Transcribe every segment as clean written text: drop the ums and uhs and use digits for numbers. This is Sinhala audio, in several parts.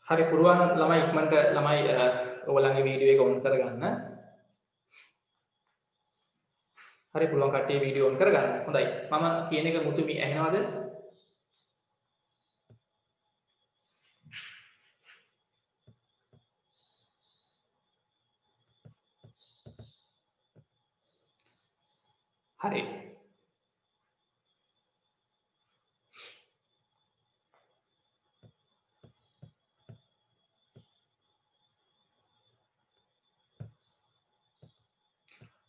හරි පුරුවන් ළමයි ඉක්මනට ළමයි ඔයගොල්ලන්ගේ වීඩියෝ එක ඔන් කරගන්න. හරි පුළුවන් කට්ටිය වීඩියෝ ඔන් කරගන්න. හොඳයි. මම කියන එක මුතුමි ඇහෙනවද? හරි.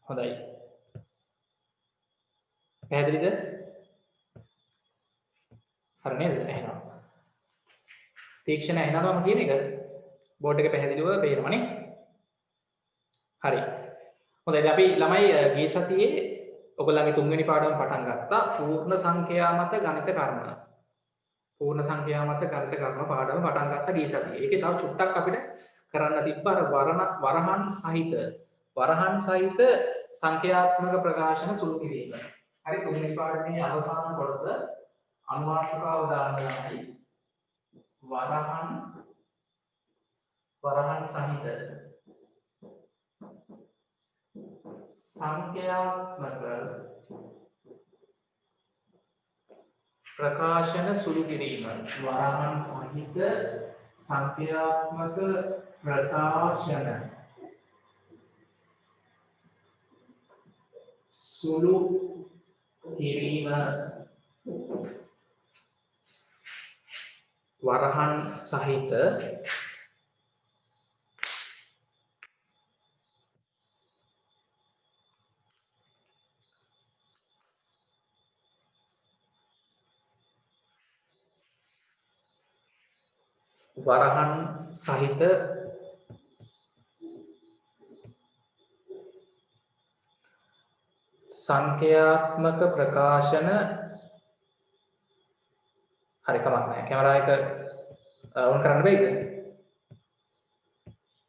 හොඳයි. පැහැදිලිද? හරි නේද? ඇහෙනවා. තීක්ෂණ ඇහෙනවද මම කියන එක? බෝඩ් එක පැහැදිලිව පේනවනේ. හරි. හොඳයි. අපි ළමයි ගිය සතියේ ඔයගොල්ලන්ගේ තුන්වෙනි පාඩම පටන් ගත්තා. පූර්ණ සංඛ්‍යා මත ගණිත කර්ම. පූර්ණ සංඛ්‍යා මත ගණිත කර්ම පාඩම පටන් ගත්තා ගිය සතියේ. ඒකේ තව චුට්ටක් අපිට කරන්න තිබ්බ අර වරහන් සහිත සංඛ්‍යාත්මක ප්‍රකාශන සුළු කිරීම. හරි තුන්වෙනි පාඩමේ අවසාන කොටස අනුමාත්‍රකාව දාන්න ළමයි. වරහන් සහිත සංඛ්‍යාත්මක ප්‍රකාශන සුළු කිරීම. වරහන් සහිත සංඛ්‍යාත්මක ප්‍රකාශන සුළු කිරීම. වරහන් සහිත සංඛ්‍යාත්මක ප්‍රකාශන. හරි කමක් නැහැ. කැමරා එක ඔන් කරන්න බෑද?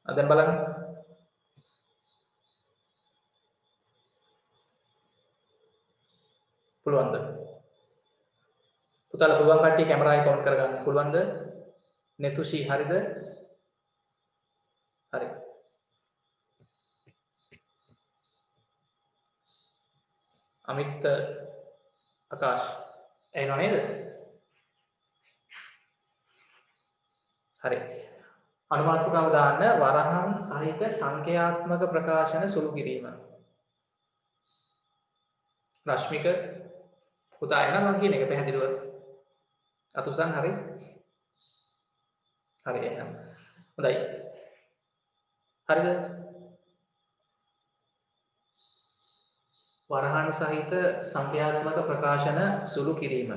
දැන් බලන්න. පුළුවන්ද? පුතාලා පුළුවන් කට්ටිය කැමරා එක ඔන් කරගන්න පුළුවන්ද? නෙතුෂි හරිද? හරි. අමිත් ආකාශ් ඇහෙනව නේද? හරි. අනුමාත්‍රකාව දාන්න වරහන් සහිත සංඛ්‍යාත්මක ප්‍රකාශන සුළු කිරීම. රශ්මික පුතා එනවා මම කියන එක පැහැදිලිව. අතුසන් හරි. හරි එහෙනම්. හොඳයි. හරිද? වරහන් සහිත සංඛ්‍යාත්මක ප්‍රකාශන සුළු කිරීම.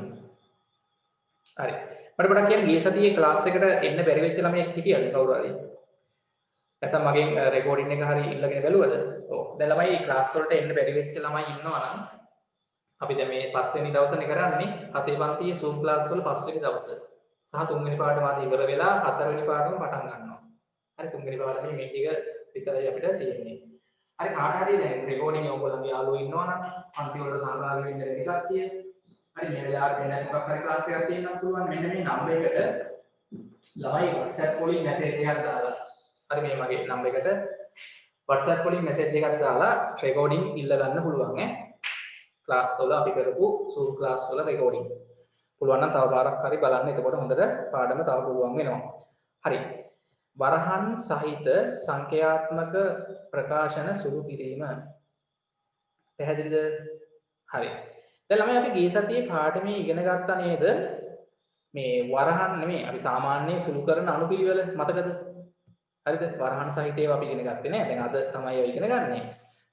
හරි. මට පොඩ්ඩක් කියන්න ගිය සතියේ ක්ලාස් එකට එන්න බැරි වෙච්ච ළමයෙක් හිටියද කවුරු හරි? නැත්නම් මගෙන් රෙකෝඩින් එක හරි ඉල්ලගෙන බැලුවද? ඔව්. දැන් ළමයි ක්ලාස් වලට එන්න බැරි වෙච්ච ළමයි ඉන්නවා නම් අපි දැන් මේ 5 වෙනි දවසනේ කරන්නේ. 7 පන්තියේ Zoom ක්ලාස් වල 5 වෙනි දවස. සහ 3 වෙනි පාඩම අද ඉවර වෙලා 4 වෙනි පාඩම පටන් ගන්නවා. හරි 3 වෙනි පාඩමේ මේ ටික විතරයි අපිට තියෙන්නේ. හරි කාට හරි දැන් රෙකෝඩින් ඔයගොල්ලන්ගේ යාළුවෝ ඉන්නවා නම් පන්ති වලට සහභාගී වෙන්න දෙන්න කට්ටිය. හරි මේ වෙලාවට වෙන මොකක් හරි ක්ලාස් එකක් තියෙනවා පුළුවන් මෙන්න මේ නම්බර් එකට ළමයි WhatsApp වලින් මැසේජ් එකක් දාලා. හරි මේ මගේ නම්බර් එකට WhatsApp වලින් මැසේජ් එකක් දාලා රෙකෝඩින් ඉල්ල ගන්න පුළුවන් ඈ. ක්ලාස් වල අපි කරපු Zoom ක්ලාස් වල රෙකෝඩින්. පුළුවන් නම් තව පාරක් හරි බලන්න. එතකොට හොඳට පාඩම තව පුළුවන් වෙනවා. හරි. වරහන් සහිත සංඛ්‍යාත්මක ප්‍රකාශන සුළු කිරීම. පැහැදිලිද? හරි. දැන් ළමයි අපි ගිය සතියේ පාඩමේ ඉගෙන ගත්තා නේද? මේ වරහන් නෙමෙයි අපි සාමාන්‍ය සුළු කරන අනුපිළිවෙල මතකද? හරිද? වරහන් සහිත ඒවා අපි ඉගෙන ගත්තේ නෑ. දැන් අද තමයි ඒවා ඉගෙන ගන්නේ.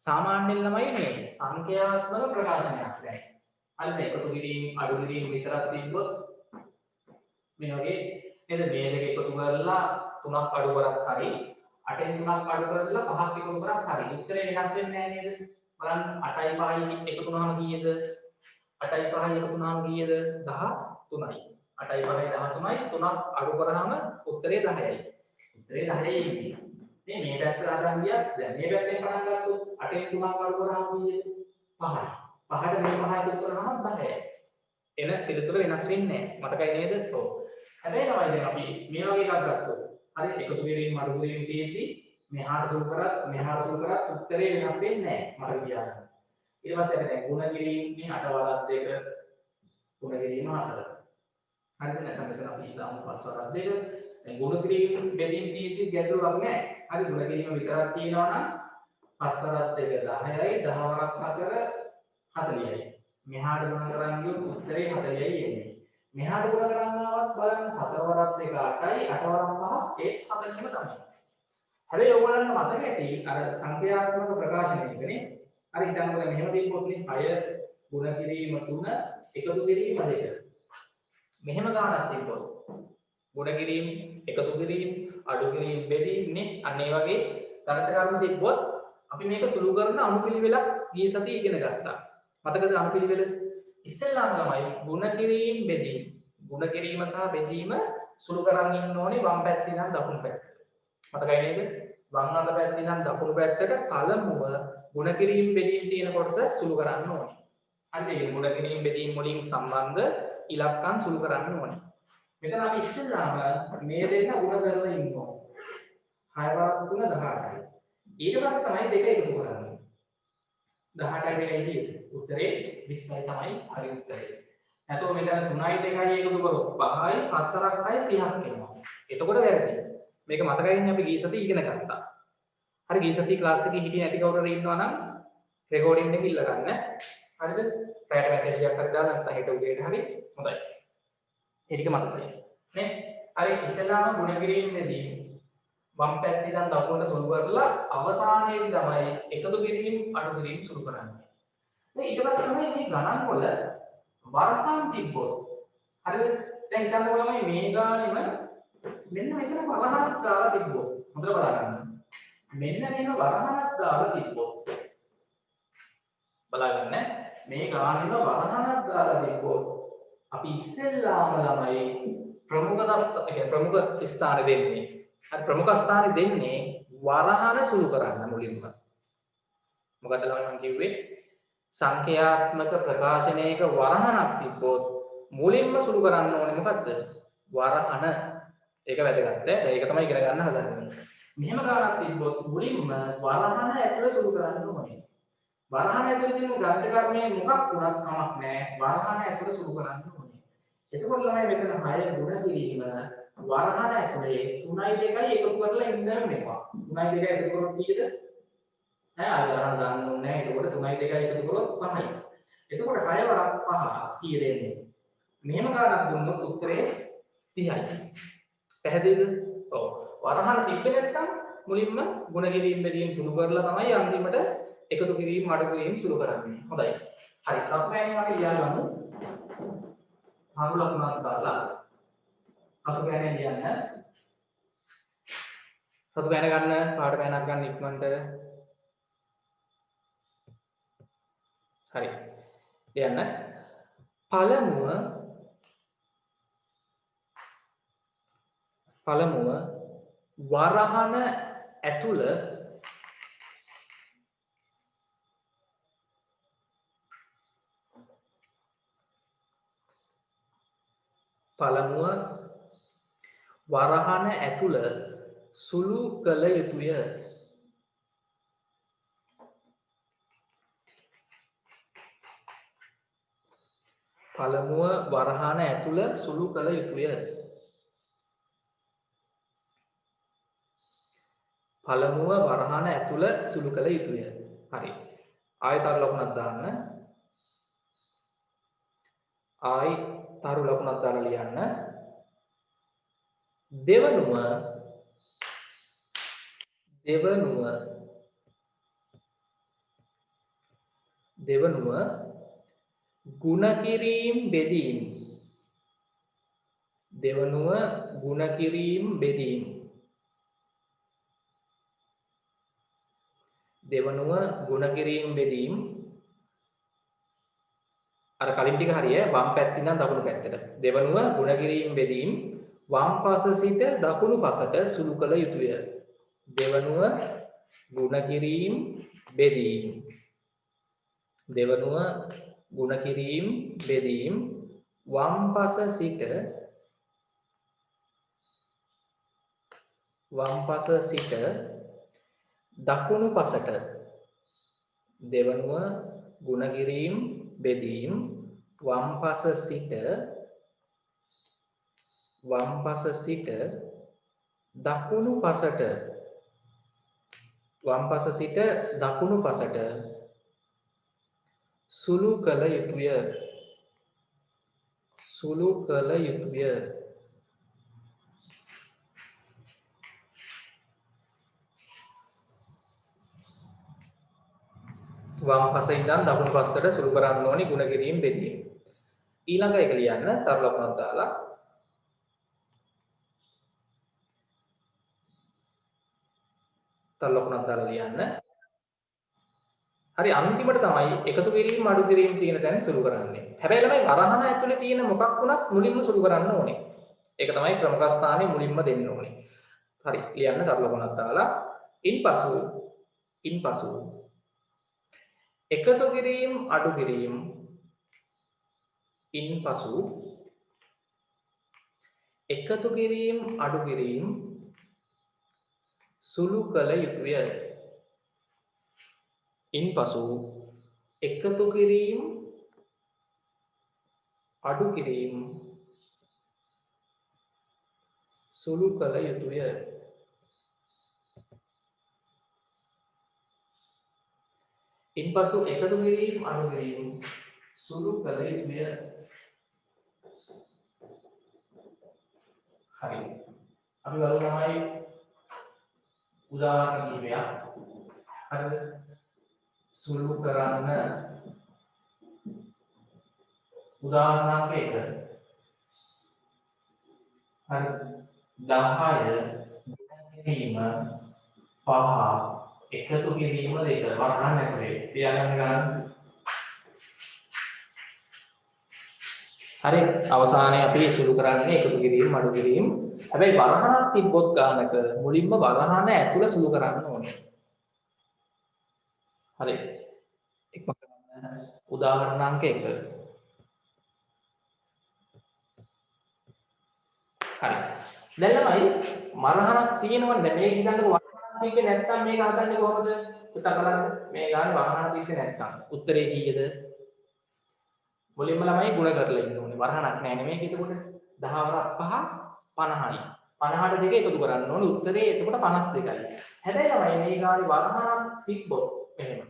සාමාන්‍යයෙන් ළමයි මේ සංඛ්‍යාත්මක ප්‍රකාශනයක් දැන්. හරිද? එකතු කිරීම, අඩු කිරීම විතරක් තිබ්බොත් මේ වගේ නේද? මේ දෙක එකතු කරලා 3ක් අඩු කරක් හරි 8න් 3ක් අඩු කරලා 5ක් එකතු කරක් හරි. උත්තරේ වෙනස් වෙන්නේ නැහැ නේද? බලන්න 8යි 5යි එකතු වුණාම කීයද? 8යි 5යි එකතු වුණාම කීයද? 13යි. 8යි 5යි 13යි 3ක් අඩු කරාම උත්තරේ 10යි. උත්තරේ 10යි ඉන්නේ. මේ පැත්තට හදන් ගියත් දැන් මේ පැත්තෙන් පටන් ගත්තොත් 8න් 3ක් අඩු කරාම කීයද? 5යි. 5ට මේ 5 එකතු කරාම 10යි. එන පිළිතුර වෙනස් වෙන්නේ නැහැ. මතකයි නේද? ඔව්. හැබැයි ළමයි දැන් අපි මේ වගේ එකක් ගත්තොත් හරි එකතු කිරීම අඩු කිරීම තියෙද්දි මෙහාට සුළු කරත් මෙහාට සුළු කරත් උත්තරේ වෙනස් වෙන්නේ නැහැ මට කියන්න. ඊට පස්සේ අපි දැන් ගුණ කිරීමේ 8 වරක් 2 ගුණ කිරීම 4. හරිද නැත්නම් මෙතන අපි දාමු 5 වරක් 2. දැන් ගුණ කිරීම බෙදීම් තියෙද්දි ගැටලුවක් නැහැ. හරි ගුණ කිරීම විතරක් තියෙනවා නම් 5 වරක් 2 10යි 10 වරක් 4 40යි. මෙහාට ගුණ කරන් ගියොත් උත්තරේ 40යි එන්නේ. මෙහාට ගුණ කරන් ආවත් බලන්න 4 වරක් 2 8යි 8 වරක් 5 ඒත් 40ම තමයි. හැබැයි ඔයගොල්ලන්ට මතක ඇති අර සංඛ්‍යාත්මක ප්‍රකාශනයකනේ අර හිතන්නකෝ මෙහෙම දෙන්නොත් නේ 6 ගුණ කිරීම 3 එකතු කිරීම 2. මෙහෙම ගානක් තිබ්බොත් ගුණ කිරීම එකතු කිරීම අඩු කිරීම බෙදීම නේ අන්න ඒ වගේ ගණිත කර්ම තිබ්බොත් අපි මේක සුළු කරන අනුපිළිවෙලක් ගිය සතියේ ඉගෙන ගත්තා. මතකද අනුපිළිවෙල? ඉස්සෙල්ලාම ළමයි ගුණ කිරීම බෙදීම ගුණ කිරීම සහ බෙදීම සුළු කරන් ඉන්න ඕනේ වම් පැත්තේ ඉඳන් දකුණු පැත්තට. මතකයි නේද? වම් අත පැත්තේ ඉඳන් දකුණු පැත්තට පළමුව ගුණ කිරීම බෙදීම තියෙන කොටස සුළු කරන්න ඕනේ. හරිද? ඒ ගුණ කිරීම බෙදීම වලින් සම්බන්ධ ඉලක්කම් සුළු කරන්න ඕනේ. මෙතන අපි ඉස්සෙල්ලාම මේ දෙන්න ගුණ කරලා ඉන්නවා. 6 වරක් 3 18යි. ඊට පස්සේ තමයි දෙක එකතු කරන්නේ. 18යි දෙකයි උත්තරේ 20යි තමයි හරි උත්තරේ. නැතෝ මෙතන 3යි 2යි එකතු කරොත් 5යි 5 වරක් 6යි 30ක් එනවා. එතකොට වැරදි. මේක මතකයිනේ අපි ගිය සතියේ ඉගෙන ගත්තා. හරි ගිය සතියේ ක්ලාස් එකේ හිටියේ නැති කවුරු හරි ඉන්නවා නම් රෙකෝඩින් එක ඉල්ල ගන්න. හරිද? රැට මැසේජ් එකක් හරි දාලා නැත්නම් හෙට උදේට හරි හොඳයි. ඒ ටික මතකයි. නේ? හරි ඉස්සෙල්ලාම ගුණ කිරීමේදී වම් පැත්තේ ඉඳන් දකුණට සුළු කරලා අවසානයේදී තමයි එකතු කිරීම අඩු කිරීම සුළු කරන්නේ. දැන් ඊට පස්සේ තමයි මේ ගණන් වල වරහන් තිබ්බොත් හරිද? දැන් හිතන්නකෝ ළමයි මේ ගානෙම මෙන්න මෙතන වරහනක් දාලා තිබ්බොත් හොඳට බලන්න. මෙන්න මේක වරහනක් දාලා තිබ්බොත් බලන්න මේ ගානෙම වරහනක් දාලා තිබ්බොත් අපි ඉස්සෙල්ලාම ළමයි ප්‍රමුඛ ස්ථාන දෙන්නේ. හරි ප්‍රමුඛ ස්ථානෙ දෙන්නේ වරහන සුළු කරන්න මුලින්ම. මොකද ළමයි මම කිව්වේ සංඛ්‍යාත්මක ප්‍රකාශනයක වරහනක් තිබ්බොත් මුලින්ම සුළු කරන්න ඕනේ මොකද්ද? වරහන. ඒක වැදගත් ඈ. ඒක තමයි ඉගෙන ගන්න හදන්නේ. මෙහෙම ගානක් තිබ්බොත් මුලින්ම වරහන ඇතුළ සුළු කරන්න ඕනේ. වරහන ඇතුළේ තියෙන ගණිත කර්මයේ මොකක් වුණත් කමක් නැහැ. වරහන ඇතුළ සුළු කරන්න ඕනේ. එතකොට ළමයි මෙතන 6 ගුණ කිරීම වරහන ඇතුලේ 3යි 2යි එකතු කරලා ඉඳන් මේවා 3යි 2යි එකතු කරොත් කීයද ඈ අර ගණන් ගන්න ඕනේ නැහැ. එතකොට 3යි 2යි එකතු කරොත් 5යි. එතකොට 6 වරක් 5 කීයද එන්නේ? මෙහෙම ගණනක් දුන්නොත් උත්තරේ 30යි. පැහැදිලිද? ඔව්. වරහන තිබ්බේ නැත්නම් මුලින්ම ගුණ කිරීම බෙදීම සුළු කරලා තමයි අන්තිමට එකතු කිරීම අඩු කිරීම සුළු කරන්නේ. හොඳයි. හරි. රසයෙන් අපි ලියන්න හඳු ලකුණක් දාලා රතු පෑන ලියන්න. රතු පෑන ගන්න පාට පෑනක් ගන්න ඉක්මනට. හරි. ලියන්න. පළමුව වරහන ඇතුළ සුළු කළ යුතුය. පළමුව වරහන ඇතුළ සුළු කළ යුතුය. පළමුව වරහන ඇතුළ සුළු කළ යුතුය. හරි. ආයෙත් අර ලකුණක් දාන්න. ආයෙත් තරු ලකුණක් දාලා ලියන්න. දෙවනුව ගුණ කිරීම බෙදීම. දෙවනුව ගුණ කිරීම බෙදීම. දෙවනුව ගුණ කිරීම බෙදීම. අර කලින් ටික හරිය වම් පැත්තේ ඉඳන් දකුණු පැත්තට. දෙවනුව ගුණ කිරීම බෙදීම වම් පස සිට දකුණු පසට සුළු කළ යුතුය. දෙවනුව ගුණ කිරීම බෙදීම. දෙවනුව ගුණ කිරීම බෙදීම වම් පස සිට වම් පස සිට දකුණු පසට දෙවනුව ගුණ කිරීම බෙදීම වම් පස සිට දකුණු පසට සුළු කළ යුතුය වම් පස ඉඳන් දකුණු පසට සුළු කරන්න ඕනි ගුණ කිරීම බෙදීම. ඊළඟ එක ලියන්න තරු ලකුණක් දාලා ලියන්න. හරි අන්තිමට තමයි එකතු කිරීම අඩු කිරීම තියෙන තැන සුළු කරන්නේ. හැබැයි ළමයි වරහන ඇතුලේ තියෙන මොකක් වුණත් මුලින්ම සුළු කරන්න ඕනේ. ඒක තමයි ප්‍රමුඛ ස්ථානයේ මුලින්ම දෙන්න ඕනේ. හරි ලියන්න තරු ලකුණක් දාලා ඉන්පසු එකතු කිරීම අඩු කිරීම සුළු කළ යුතුය. ඉන්පසු එකතු කිරීම අඩු කිරීම සුළු කළ යුතුය. ඉන්පසු එකතු කිරීම අඩු කිරීම සුළු කළ යුතුය. හරි. අපි බලමු තමයි උදාහරණ කිහිපයක්. හරිද? සුළු කරන්න උදාහරණයක් 1. හරි 10 කිරීම 5 එකතු කිරීම 2 වරහන් ඇතුලේ තියාගන්න ගන්න. හරි අවසානයේ අපි සුළු කරන්නේ එකතු කිරීම අඩු කිරීම. හැබැයි වරහනක් තිබ්බොත් ගානක මුලින්ම වරහන ඇතුළ සුළු කරන්න ඕනේ. හරි. එක්ම කරන්න උදාහරණාංක 1. හරි. දැන් ළමයි වරහනක් තියෙනවනේ. දැන් මේක හිතන්නකො වරහනක් තිබ්බේ නැත්නම් මේක හදන්නේ කොහොමද? පුතා බලන්න. මේ ගානේ වරහනක් තිබ්බේ නැත්නම් උත්තරේ කීයද? මුලින්ම ළමයි ගුණ කරලා ඉන්න ඕනේ. වරහනක් නැහැ නේ මේක. එතකොට 10 වරක් 5 50යි. 50ට දෙක එකතු කරන්න ඕනේ. උත්තරේ එතකොට 52යි. හැබැයි ළමයි මේ ගානේ වරහනක් තිබ්බොත් එහෙම.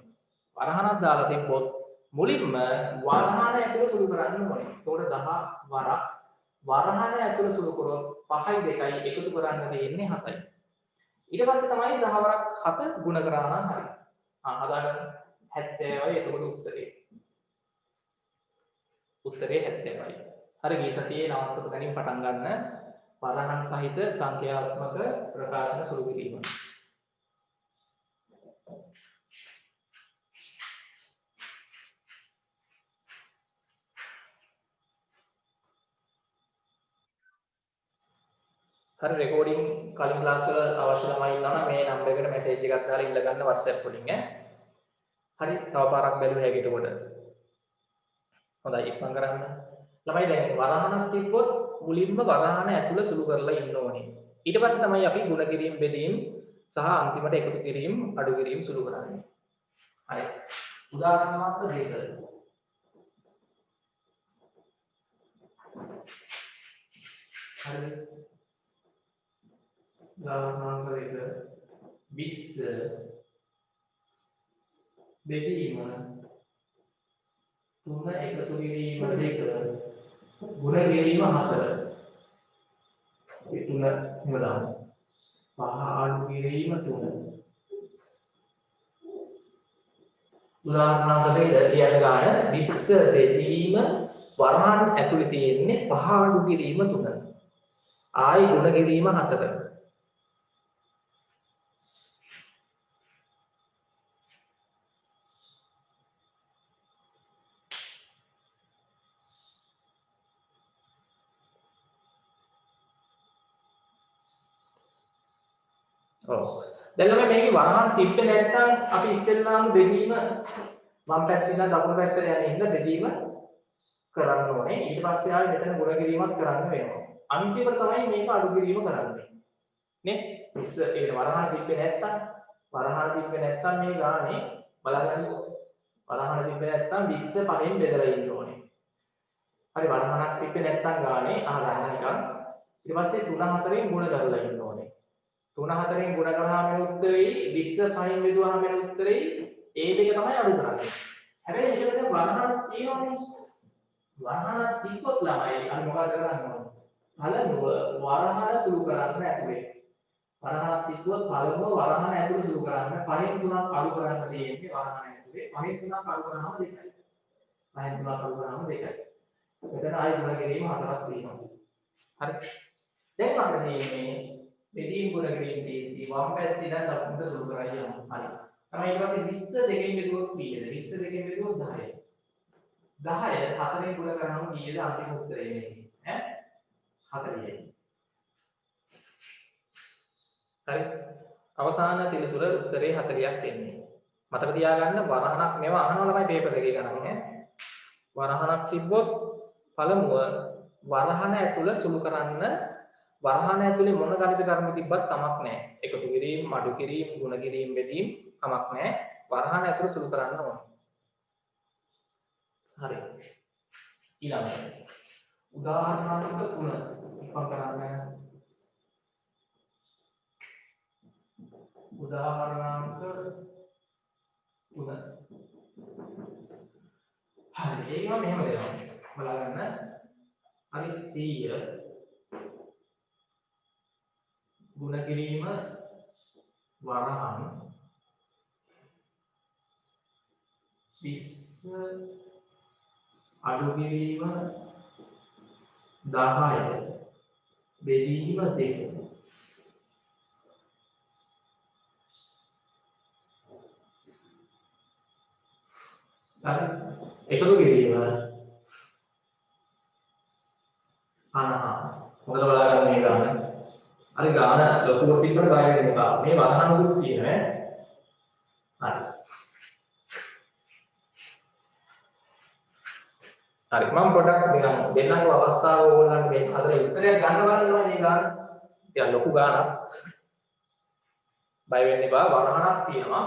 වරහනක් දාලා තිබ්බොත් මුලින්ම වරහන ඇතුළ සුළු කරන්න ඕනේ. එතකොට 10 වරක් වරහන ඇතුළ සුළු කරොත් 5යි 2යි එකතු කරන්න තියෙන්නේ 7යි. ඊට පස්සේ තමයි 10 වරක් 7 ගුණ කරා නම් හරි. හදාගන්න 70යි එතකොට උත්තරේ 70යි. හරි ගිය සතියේ නවත්තපු තැනින් පටන් ගන්න වරහන් සහිත සංඛ්‍යාත්මක ප්‍රකාශන සුළු කිරීම. හරි රෙකෝඩින් කලින් ක්ලාස් වල අවශ්‍ය ළමයි ඉන්නවා නම් මේ නම්බර් එකට මැසේජ් එකක් දාලා ඉල්ල ගන්න WhatsApp වලින් ඈ. හරි තව පාරක් බැලුව හැකි එතකොට. හොඳයි ඉක්මන් කරන්න. ළමයි දැන් වරහනක් තිබ්බොත් මුලින්ම වරහන ඇතුළ සුළු කරලා ඉන්න ඕනේ. ඊට පස්සේ තමයි අපි ගුණ කිරීම බෙදීම සහ අන්තිමට එකතු කිරීම අඩු කිරීම සුළු කරන්නේ. හරි. උදාහරණයක් 2. හරි. උදාහරණයක් 2 20 බෙදීම 3 එකතු කිරීම 2 ගුණ කිරීම 4 ඒ 3 නිමදාන 5 අඩු කිරීම 3 උදාහරණයක් 2 ලියන ගාන 20 බෙදීම වරහන් ඇතුලේ තියෙන්නේ 5 අඩු කිරීම 3 ආයි ගුණ කිරීම 4 දැන් ළමයි මේකේ වරහන් තිබ්බේ නැත්නම් අපි ඉස්සෙල්ලාම බෙදීම වම් පැත්තේ ඉඳන් දකුණු පැත්තට යන ඉන්න බෙදීම කරන්න ඕනේ. ඊට පස්සේ ආයෙ මෙතන ගුණ කිරීමක් කරන්න වෙනවා. අන්තිමට තමයි මේක අඩු කිරීම කරන්නේ. නේ 20 ඒ වරහන තිබ්බේ නැත්තම් මේ ගානේ බලන්නකෝ වරහන තිබ්බේ නැත්තම් 20 පහෙන් බෙදලා ඉන්න ඕනේ. හරි වරහනක් තිබ්බේ නැත්තම් ගානේ අහගන්න නිකන් ඊට පස්සේ 3 4න් ගුණ කරලා ඉන්න ඕනේ. 3 4න් ගුණ කරාම එන උත්තරේ 20 5න් බෙදුවාම එන උත්තරේ ඒ දෙක තමයි අඩු කරන්නේ. හැබැයි මෙතන දැන් වරහනක් තියෙනවනේ. වරහනක් තිබ්බොත් ළමයි අර මොකද කරන්නේ? පළමුව වරහන සුළු කරන්න ඇතුලේ. වරහනක් තිබ්බොත් පළමුව වරහන ඇතුලේ සුළු කරන්න 5න් 3ක් අඩු කරන්න තියෙන්නේ වරහන ඇතුලේ. 5න් 3ක් අඩු කරාම 2යි. 5න් 3ක් අඩු කරාම 2යි. මෙතන ආයි ගුණ කිරීම 4ක් තියෙනවා. හරි. දැන් අපිට මේ බෙදීම් ගුණ කිරීම තියෙද්දි වම් පැත්තේ ඉඳන් දකුණට සුළු කරලා යනවා. හරි. තමයි ඊට පස්සේ 20 දෙකෙන් බෙදුවොත් කීයද? 20 දෙකෙන් බෙදුවොත් 10යි. 10 4ෙන් ගුණ කරාම කීයද අන්තිම උත්තරේ එන්නේ? ඈ 40යි. හරි. අවසාන පිළිතුර උත්තරේ 40ක් එන්නේ. මතක තියාගන්න වරහණක් මේවා අහනවා තමයි පේපර් එකේ ගණන් ඈ. වරහණක් තිබ්බොත් පළමුව වරහන ඇතුළ සුළු කරන්න වරහන ඇතුලේ මොන ගණිත කර්ම තිබ්බත් කමක් නැහැ. එකතු කිරීම, මඩු කිරීම, ගුණ කිරීම, බෙදීම කමක් නැහැ. වරහන ඇතුළ සුළු කරන්න ඕනේ. හරි. ඊළඟට උදාහරණාත්මක 3 ඉක්ම කරන්න. උදාහරණාත්මක 3. හරි. ඒකම මෙහෙම දෙනවා. බලන්න. හරි 100 ගුණ කිරීම වරහන් 20 අඩු කිරීම 10 බෙදීම 2 හරි එකතු කිරීම මොකද බලන්න මේ ගාන හරි ගාන ලොකුවට තිබ්බට බය වෙන්න එපා. මේ වරහනකුත් තියෙනවා ඈ. හරි. මම පොඩ්ඩක් දෙන්නකෝ අවස්ථාව ඕනනම් මේ හදලා උත්තරයක් ගන්න බලනවා මේ ගාන. ටිකක් ලොකු ගානක්. බය වෙන්න එපා. වරහනක් තියෙනවා.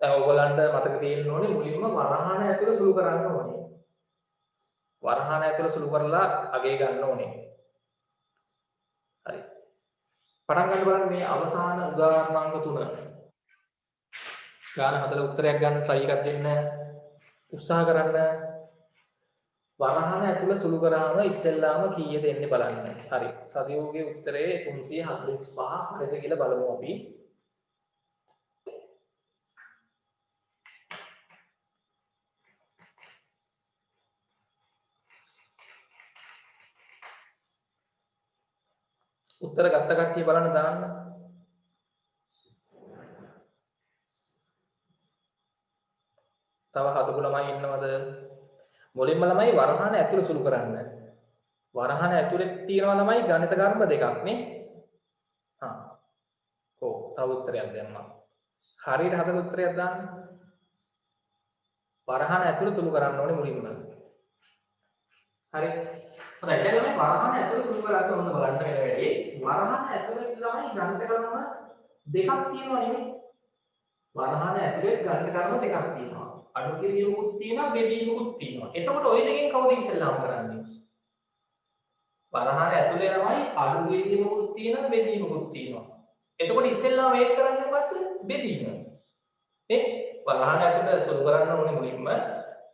දැන් ඔයගොල්ලන්ට මතක තියෙන්න ඕනේ මුලින්ම වරහන ඇතුළ සුළු කරන්න ඕනේ. වරහන ඇතුළ සුළු කරලා අගේ ගන්න ඕනේ. හරි. පටන් ගන්න බලන්න මේ අවසාන උදාහරණාංග 3. ගාන හදලා උත්තරයක් ගන්න try එකක් දෙන්න උත්සාහ කරන්න. වරහන ඇතුළ සුළු කරාම ඉස්සෙල්ලාම කීයද එන්නේ බලන්න. හරි. සදියෝගේ උත්තරේ 345 හරිද කියලා බලමු අපි. උත්තර ගත්ත කට්ටිය බලන්න දාන්න. තව හදපු ළමයි ඉන්නවද? මුලින්ම ළමයි වරහන ඇතුළේ සුළු කරන්න. වරහන ඇතුළේ තියෙනවා ළමයි ගණිත කර්ම දෙකක් නේ. ඔව් තව උත්තරයක් දැම්මා. හරියට හදපු උත්තරයක් දාන්න. වරහන ඇතුළේ සුළු කරන්න ඕනේ මුලින්ම. හරි. හොඳයි. දැන් මේ වරහන ඇතුළේ සුළු කරලා ඔන්න බලන්න වෙන වැඩි. වරහන ඇතුළේ ළමයි ගණිත කර්ම දෙකක් තියෙනවා නෙමෙයි. වරහන ඇතුළේ ගණිත කර්ම දෙකක් තියෙනවා. අඩු කිරීමකුත් තියෙනවා, බෙදීමකුත් තියෙනවා. එතකොට ওই දෙකෙන් කවුද ඉස්සෙල්ලාම කරන්නේ? වරහන ඇතුළේ ළමයි අඩු කිරීමකුත් තියෙනවා, බෙදීමකුත් තියෙනවා. එතකොට ඉස්සෙල්ලාම මේක කරන්නේ මොකද්ද? බෙදීම. නේ? වරහන ඇතුළේ සුළු කරන්න ඕනේ මුලින්ම.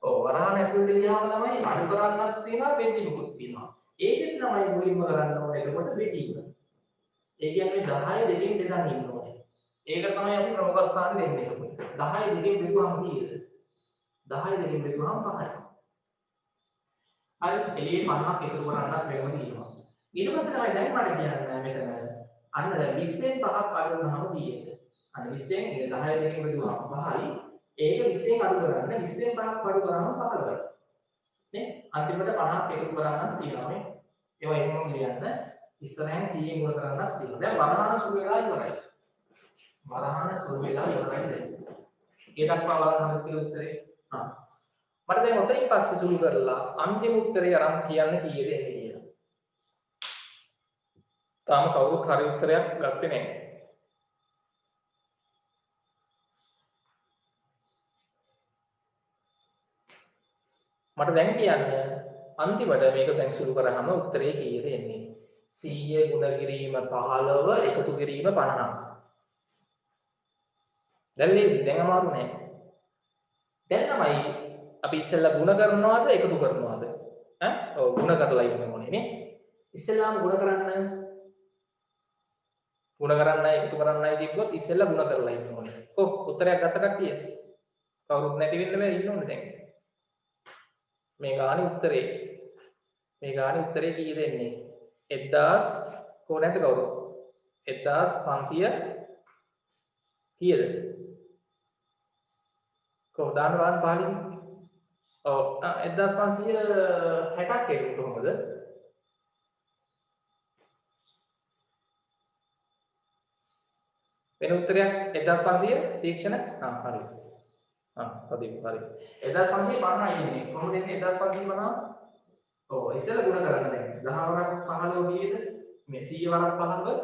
ඔව් වරහන ඇතුළේ ගියාම ළමයි අඩු කරන්නත් තියෙනවා, බෙදීමකුත් තියෙනවා. ඒකෙත් ළමයි මුලින්ම කරන්න ඕනේ එතකොට බෙදීම. ඒ කියන්නේ 10 දෙකෙන් බෙදන්න ඉන්න ඕනේ. ඒක තමයි අපි ප්‍රමුඛ ස්ථාන දෙන්නේ. 10 දෙකෙන් බෙදුවම කීයද? 10 දෙකෙන් බෙදුවම 5යි. හරි එළියේ 50ක් එකතු කරන්නත් වෙනම තියෙනවා. ඊට පස්සේ තමයි දැන් මට කියන්න මෙතන අන්න දැන් 20න් 5ක් අඩු කරනවම කීයද? අන්න 20න් 10 දෙකෙන් බෙදුවම 5යි. ඒක 20න් අඩු කරන්න 20න් 5ක් අඩු කරාම 15යි. නේ? අන්තිමට 50ක් එකතු කරන්නත් තියෙනවා මේ. ඒවා එහෙමම ලියන්න. ඉස්සරහින් 100න් ගුණ කරන්නත් තියෙනවා. දැන් වරහන සුළු වෙලා ඉවරයි. වරහන සුළු වෙලා ඉවරයි දැන්. ඒ දක්වා වරහන කියලා උත්තරේ. මට දැන් ඔතනින් පස්සේ සුළු කරලා අන්තිම උත්තරේ අරන් කියන්න කීයද එන්නේ කියලා. තාම කවුරුත් හරි උත්තරයක් ගත්තේ නැහැ. මට දැන් කියන්න අන්තිමට මේක දැන් සුළු කරාම උත්තරේ කීයද එන්නේ? 100 ගුණ කිරීම 15 එකතු කිරීම 50. දැන් ලේසි දැන් අමාරු නෑ. දැන් තමයි අපි ඉස්සෙල්ලා ගුණ කරනවද එකතු කරනවද? ඈ? ඔව් ගුණ කරලා ඉන්න ඕනේ නේ. ඉස්සෙල්ලාම ගුණ කරන්නයි එකතු කරන්නයි තිබ්බොත් ඉස්සෙල්ලා ගුණ කරලා ඉන්න ඕනේ. කොහොම උත්තරයක් ගත්ත කට්ටිය? කවුරුත් නැති වෙන්න බෑ ඉන්න ඕනේ දැන්. මේ ගානේ උත්තරේ කීයද එන්නේ? 1000 කොහොම නැද්ද කවුරු? 1500 කීයද? කොහොමද දාන්න බලන්න පහලින්? ඔව් 1560ක් එන්නේ කොහොමද? වෙන උත්තරයක් 1500 තීක්ෂණ හරි. හරි. 1550 ඉන්නේ. කොහොමද එන්නේ 1550? ඔව් ඉස්සෙල්ලා ගුණ කරන්න දැන් 10 වරක් 15 කීයද? මේ 100 වරක් 15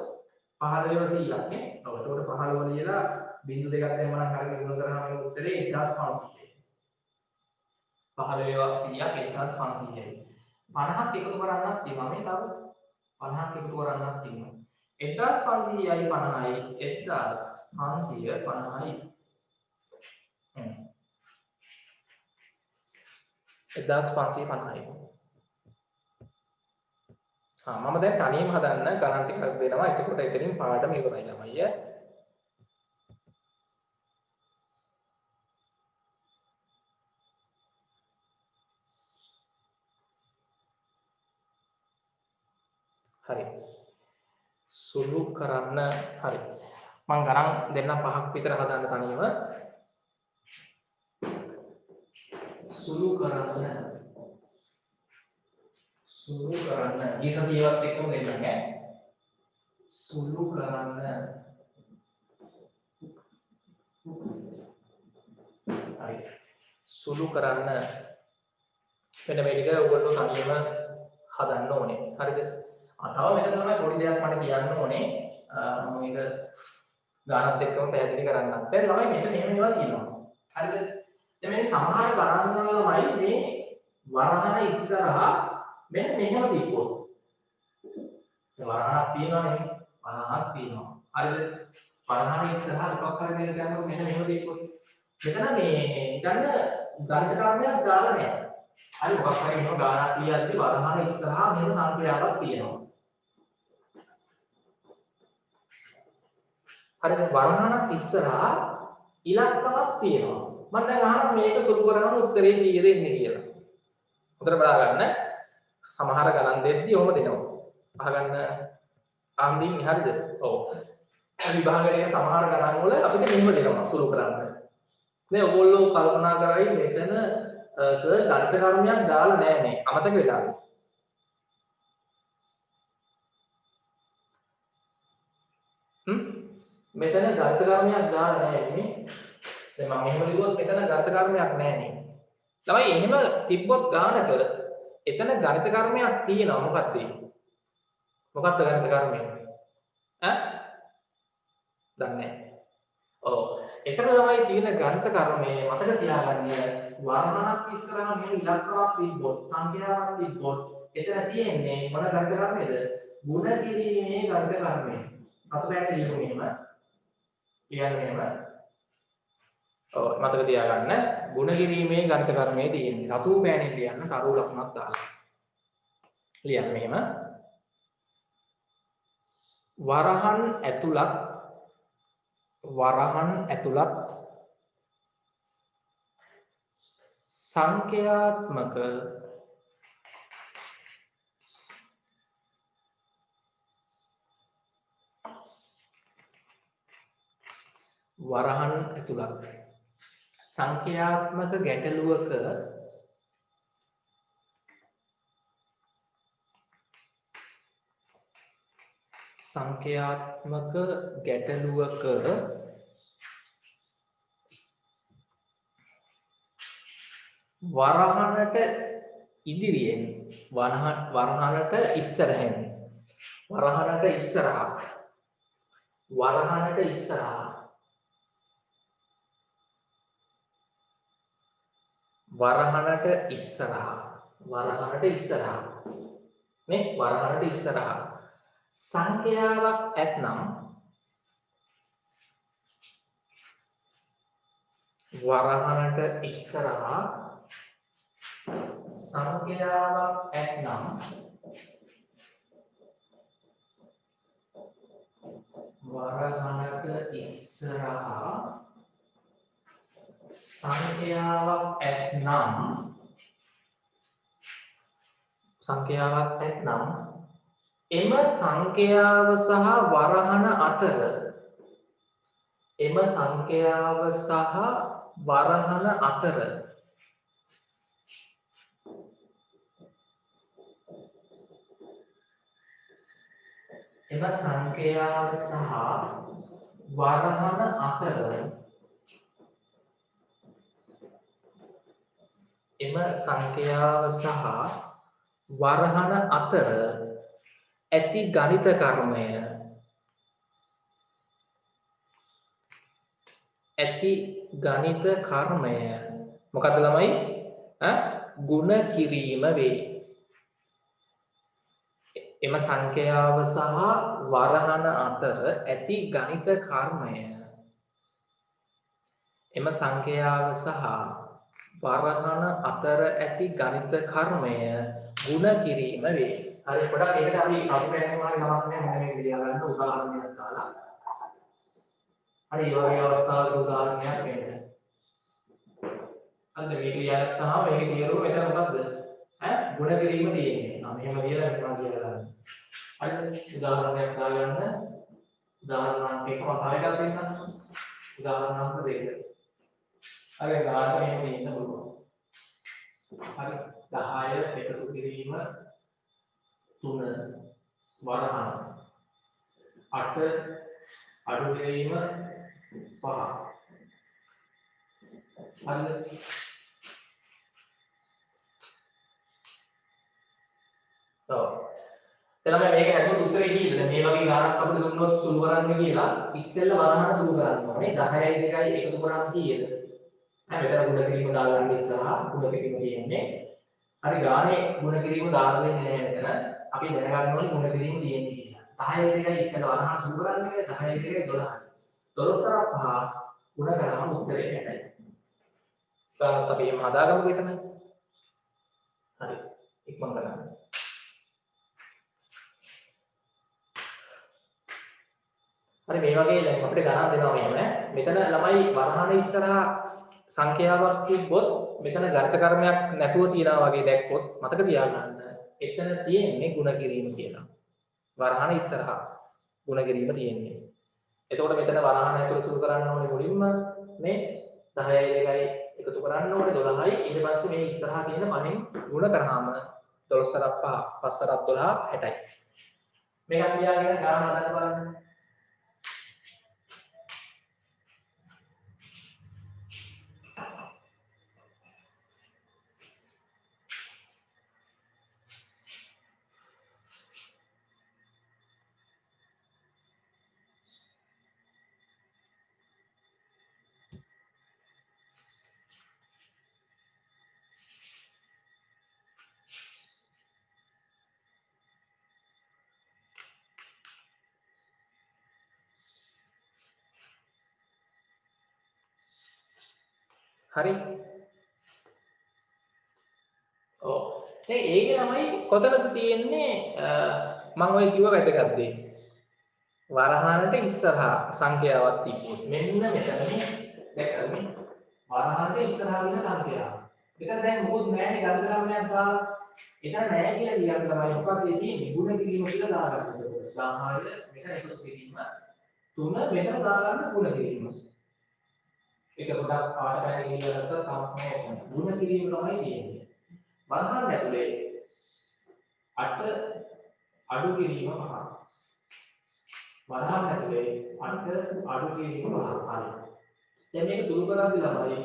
15 100ක් නේ. ඔව් එතකොට 15 ලියලා බිංදු දෙකක් දැම්ම නම් හරියට ගුණ කරාම මේ උත්තරේ 1500යි. 15 100ක් 1500යි. 50ක් එකතු කරන්නත් තියෙනවා මේ තව 50ක් එකතු කරන්නත් තියෙනවා. 1500යි 50යි 1550යි. 1550යි. මම දැන් තනියම හදන්න ගණන් ටිකක් දෙනවා. එතකොට එතනින් පාඩම ඉවරයි ළමයි. හරි. සුළු කරන්න හරි. මම ගණන් දෙන්න 5ක් විතර හදන්න තනියම. සුළු කරන්න ඊසතියවත් එක්කම දෙන්න ඈ. සුළු කරන්න හරි. සුළු කරන්න මෙන්න මේ ටික ඔයගොල්ලෝ තනියම හදන්න ඕනේ. හරිද? තව මෙතන තමයි පොඩි දෙයක් මට කියන්න ඕනේ. මම මේක ගණනත් එක්කම පැහැදිලි කරන්න. දැන් ළමයි මෙන්න මෙහෙම ඒවා තියෙනවා. හරිද? දැන් මේ සමහර ගණන් වලමයි මේ වරහන ඉස්සරහා මෙන්න මෙහෙම තිබ්බොත්. වරහක් තියෙනවනේ. වරහක් තියෙනවා. හරිද? වරහන ඉස්සරහා මොකක් හරි දෙයක් ගන්නකොට මෙන්න මෙහෙම තිබ්බොත්. මෙතන මේ ගන්න ගණිත කර්මයක් දාලා නැහැ. හරි මොකක් හරි එහෙම ගානක් ලියද්දි වරහන ඉස්සරහා මෙහෙම සංඛ්‍යාවක් තියෙනවා. හරිද? වරහනක් ඉස්සරහා ඉලක්කමක් තියෙනවා. මම දැන් අහනවා මේක සුළු කරාම උත්තරේ කීයද එන්නේ කියලා. හොඳට බලා ගන්න. සමහර ගණන් දෙද්දි ඔහොම දෙනවා. අහගන්න ආම්දින් හරිද? ඔව්. විභාගයේ සමහර ගණන් වල අපිට මෙහෙම දෙනවා සුළු කරන්න. දැන් ඔයගොල්ලෝ කල්පනා කරයි මෙතන සර් ගණිත කර්මයක් දාලා නැහැ නේ. අමතක වෙලාද? මෙතන ගණිත කර්මයක් දාලා නැහැ නේ. දැන් මම මෙහෙම ලිව්වොත් මෙතන ගණිත කර්මයක් නැහැ නේ. ළමයි එහෙම තිබ්බොත් ගානක එතන ගණිත කර්මයක් තියෙනවා. මොකක්ද ඒ? මොකක්ද ගණිත කර්මය? දන්නේ නැහැ. ඔව්. එතන තමයි තියෙන ගණිත කර්මය මතක තියාගන්න. වර්ණනක් ඉස්සරහා මේ ඉලක්කමක් තිබ්බොත් සංඛ්‍යාවක් තිබ්බොත් එතන තියෙන්නේ මොන ගණිත කර්මයේද? ගුණ කිරීමේ ගණිත කර්මය. අතපැයට ලියමු එහෙම. කියන්නේ එහෙම. ඔව් මතක තියාගන්න. ගුණ කිරීමේ ගණිත කර්මයේ තියෙන්නේ. රතු පෑනේ ලියන්න තරු ලකුණක් දාලා. ලියන්න මෙහෙම. වරහන් ඇතුළත් සංඛ්‍යාත්මක ගැටලුවක වරහනට ඉදිරියෙන් වරහනට ඉස්සරහා වරහනට ඉස්සරහා වරහනට ඉස්සරහා නේ වරහනට ඉස්සරහා සංඛ්‍යාවක් ඇතනම් වරහනට ඉස්සරහා සංඛ්‍යාවක් ඇතනම් වරහනට ඉස්සරහා සංඛ්‍යාවක් ඇතනම් එම සංඛ්‍යාව සහ වරහන අතර එම සංඛ්‍යාව සහ වරහන අතර එම සංඛ්‍යාව සහ වරහන අතර එම සංඛ්‍යාව සහ වරහන අතර ඇති ගණිත කර්මය මොකද්ද ළමයි? ගුණ කිරීම වේ. එම සංඛ්‍යාව සහ වරහන අතර ඇති ගණිත කර්මය එම සංඛ්‍යාව සහ වරහන අතර ඇති ගණිත කර්මය ගුණ කිරීම වේ. හරි පොඩක් ඒකට අපි පැහැදිලිවම නමක් නෑ මොන මේ විදිය ගන්න උදාහරණයක් දාලා. හරි ඒ වගේ අවස්ථාවක උදාහරණයක් වෙන්න. අන්න මේක ලියලා මේක තේරුම මෙතන මොකද්ද? ගුණ කිරීම තියෙන්නේ. මෙහෙම ලියලා මෙතන ලියලා ගන්න. හරි උදාහරණයක් දාගන්න. උදාහරණයක් එක මම තව එකක් දෙන්නම්. උදාහරණයක් දෙක. හරි ගානක මෙහෙම තියෙන්න පුළුවන්. හරි 10 එකතු කිරීම 3 වරහන් 8 අඩු කිරීම 5 හරිද? ඔව්. එතන මේක හැදුවොත් උත්තරේ කීයද? මේ වගේ ගානක් අපිට දුන්නොත් සුළු කරන්න කියලා ඉස්සෙල්ලා වරහන් සුළු කරන්න ඕනේ. 10යි 2යි එකතු කරාම කීයද? මෙතන ගුණ කිරීම දාගන්න ඉස්සරහා ගුණ කිරීම තියෙන්නේ. හරි ගානේ ගුණ කිරීම දාලා දෙන්නේ නැහැ මෙතන. අපි දැනගන්න ඕනේ ගුණ කිරීම තියෙන්නේ කියලා. 10යි 2යි ඉස්සෙල්ලා වරහන් සුළු කරන්න කියලා 10යි 2යි 12යි. 12 සහ 5 ගුණ කරාම උත්තරේ 60යි. තාත් අපි එහෙම හදාගමුකෝ එතන. හරි. ඉක්මන් කරන්න. හරි මේ වගේ දැන් අපිට ගණන් දෙනවා මෙහෙම. මෙතන ළමයි වරහන ඉස්සරහා සංඛ්‍යාවක් තිබ්බොත් මෙතන ගණිත කර්මයක් නැතුව තියනවා වගේ දැක්කොත් මතක තියාගන්න. එතන තියෙන්නේ ಗುಣ කිරීම කියලා. වරහන ඉස්සරහා ಗುಣ කිරීම තියෙන්නේ. එතකොට මෙතන වරහන ඇතුළේ සුළු කරන්න ඕනේ මුලින්ම මේ 10යි 2යි එකතු කරන්න ඕනේ 12යි. ඊට පස්සේ මේ ඉස්සරහා තියෙන පහෙන් ಗುಣ කරාම 12 සරක් 5 5 සරක් 12 60යි. මේක තියාගෙන ගණන් හදන්න බලන්න. හරි. ඔව්. දැන් ඒකේ ළමයි කොතනද තියෙන්නේ මම ඔය කිව්ව වැදගත් දේ. වරහනට ඉස්සරහා සංඛ්‍යාවක් තිබ්බොත් මෙන්න මෙතනනේ දැක්කද මේ වරහනට ඉස්සරහා වෙන සංඛ්‍යාව. ඒක දැන් මොකොත් නැහැ නේ ගණිත කර්මයක් දාලා. එතන නැහැ කියලා කියන්න ළමයි මොකක්ද තියෙන්නේ ಗುಣ කිරීම කියලා දාගන්න. 10 මෙතන එකතු කිරීම 3 මෙතන දාගන්න ಗುಣ කිරීම. ඒක පොඩක් පාඩ පැන ගිහිල්ලා ගත්තොත් තමක් නෑ. ಗುಣ කිරීම තමයි තියෙන්නේ. වරහන් ඇතුලේ 8 අඩු කිරීම 5. වරහන් ඇතුලේ 8 අඩු කිරීම 5. හරි. දැන් මේක සුළු කරද්දී ළමයි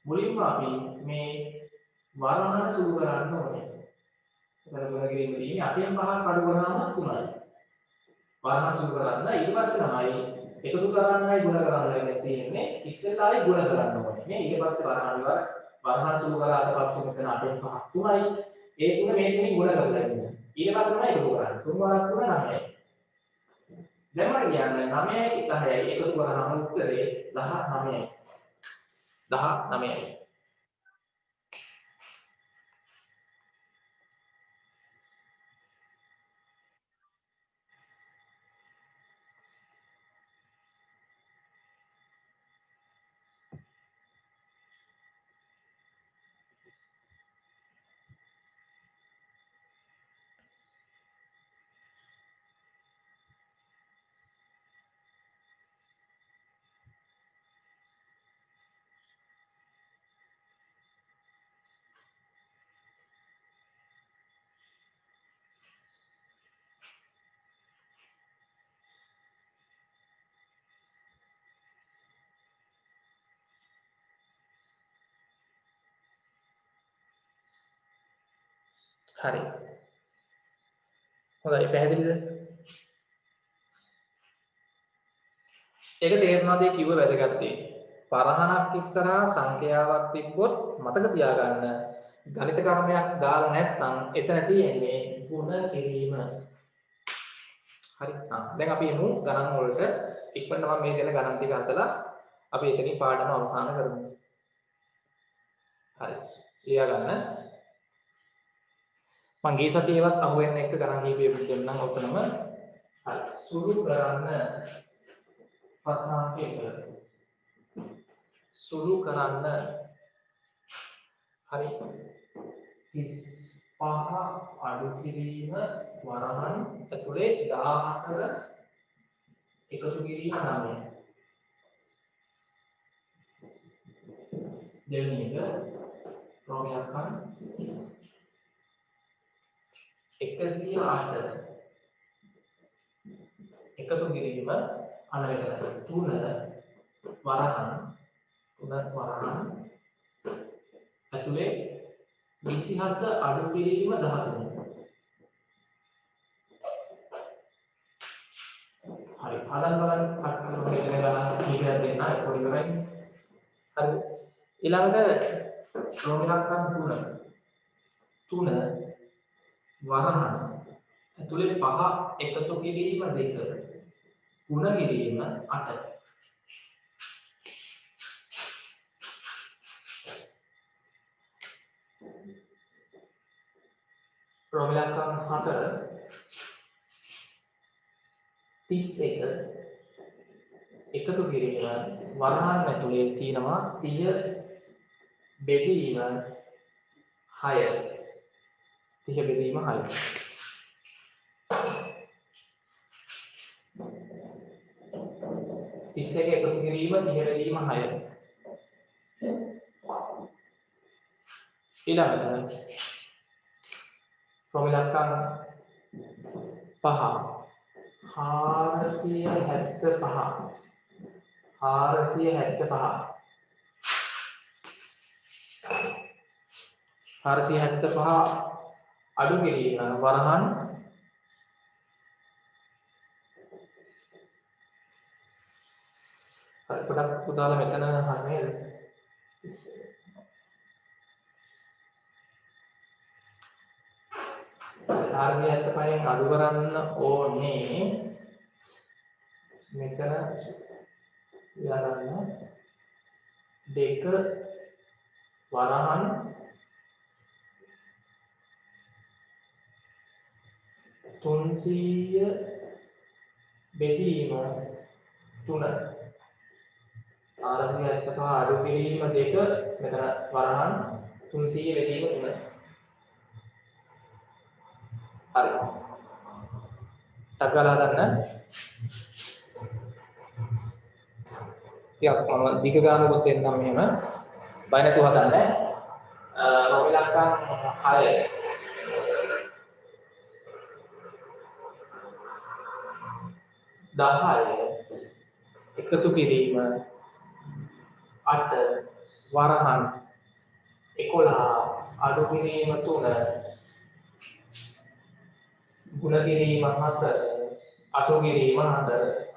මුලින්ම අපි මේ වරහන සුළු කරන්න ඕනේ. එතන ಗುಣ කිරීම තියෙන්නේ 8න් 5ක් අඩු කරාම 3යි. වරහන් සුළු කරන්න ඊට පස්සේ තමයි එකතු කරන්නයි ಗುಣ කරන්නයි තියෙන්නේ. ඉස්සෙල්ලායි ಗುಣ කරන්න ඕනේ. නේ ඊට පස්සේ වරහන් වරහන් සුළු කරාට පස්සේ මෙතන 8න් 5ක් 3යි. ඒ තුන මේ තුنين ගුණ කරලා ඉන්නේ. ඊට පස්සේ තමයි එකතු කරන්නේ. 3 වරක් 3 9යි. දැන් මට කියන්න 9යි 10යි එකතු කරාම උත්තරේ 19යි. 19යි. හරි. හොඳයි පැහැදිලිද? ඒක තේරුණාද ඒ කිව්ව වැදගත් දේ. පරහනක් ඉස්සරහා සංඛ්‍යාවක් තිබ්බොත් මතක තියාගන්න ගණිත කර්මයක් දාලා නැත්නම් එතන තියෙන්නේ ගුණ කිරීම. හරි. දැන් අපි එමු ගණන් වලට. ඉක්මනට මම මේ දෙන ගණන් ටික හදලා අපි එතනින් පාඩම අවසන් කරමු. හරි. ලියා ගන්න. මං ගිය සතියේවත් අහුවෙන්න එක ගණන් කීපයකට දෙන්නම් ඔතනම. හරි. සුළු කරන්න ප්‍රශ්නාංක 1. සුළු කරන්න හරි 35 අඩු කිරීම වරහන් ඇතුලේ 14 එකතු කිරීම 9. දෙවෙනි එක ප්‍රෝග්‍රෑම් කරන්න 108 එකතු කිරීම අනවැකන 3 වරහන් ඇතුලේ 27 අඩු කිරීම 13. හරි. හදන්න බලන්න කට්ටිය මෙතන ගණන් කීපයක් දෙන්න ඒක ඉවරයි. හරි. ඊළඟට ප්‍රෝග්‍රෑම් කරන 3 වරහන් ඇතුලේ 5 එකතු කිරීම 2 ගුණ කිරීම 8. ප්‍රෝග්‍රෑම් කරන 4 31 එකතු කිරීම වරහන් ඇතුලේ තියෙනවා 30 බෙදීම 6. 30 බෙදීම 6. 31 එකතු කිරීම 30 බෙදීම 6. ඊළඟට ප්‍රෝග්‍රෑම් කරන 5 475 අඩු කිරීම වරහන් හරි පොඩක් පුතාලා මෙතන හරියද 475න් අඩු කරන්න ඕනේ මෙතන ලියගන්න 2 වරහන් 300 බෙදීම 3. 475 අඩු කිරීම 2 මෙතන වරහන් 300 බෙදීම 3. හරි. ටක් ගාලා හදන්න. ටිකක් මම දිග ගානකට දෙන්නම් මෙහෙම. බය නැතුව හදන්න. රෝමිලක්කම් 6 10 එකතු කිරීම 8 වරහන් 11 අඩු කිරීම 3 ගුණ කිරීම 4 අඩු කිරීම 4.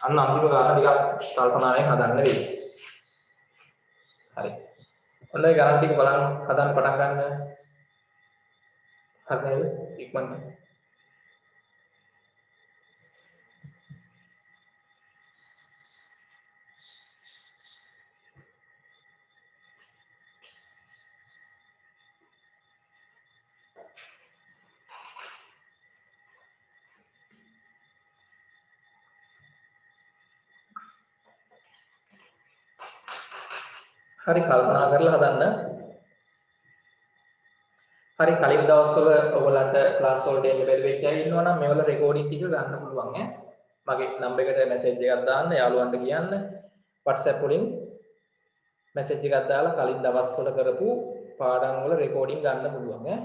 අන්න අන්තිම ගාන ටිකක් කල්පනාවෙන් හදන්න වෙයි. හරි. ඔන්න ඒ ගණන් ටික බලන්න හදන්න පටන් ගන්න. හරි නේද? ඉක්මනට. හරි කල්පනා කරලා හදන්න. හරි කලින් දවස්වල ඔයගලන්ට ක්ලාස් වලට එන්න බැරි වෙච්ච අය ඉන්නවා නම් මේවල රෙකෝඩින් ටික ගන්න පුළුවන් ඈ. මගේ නම්බර් එකට මැසේජ් එකක් දාන්න යාළුවන්ට කියන්න. WhatsApp වලින් මැසේජ් එකක් දාලා කලින් දවස්වල කරපු පාඩම් වල රෙකෝඩින් ගන්න පුළුවන් ඈ.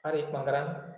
හරි මම කරන්නේ.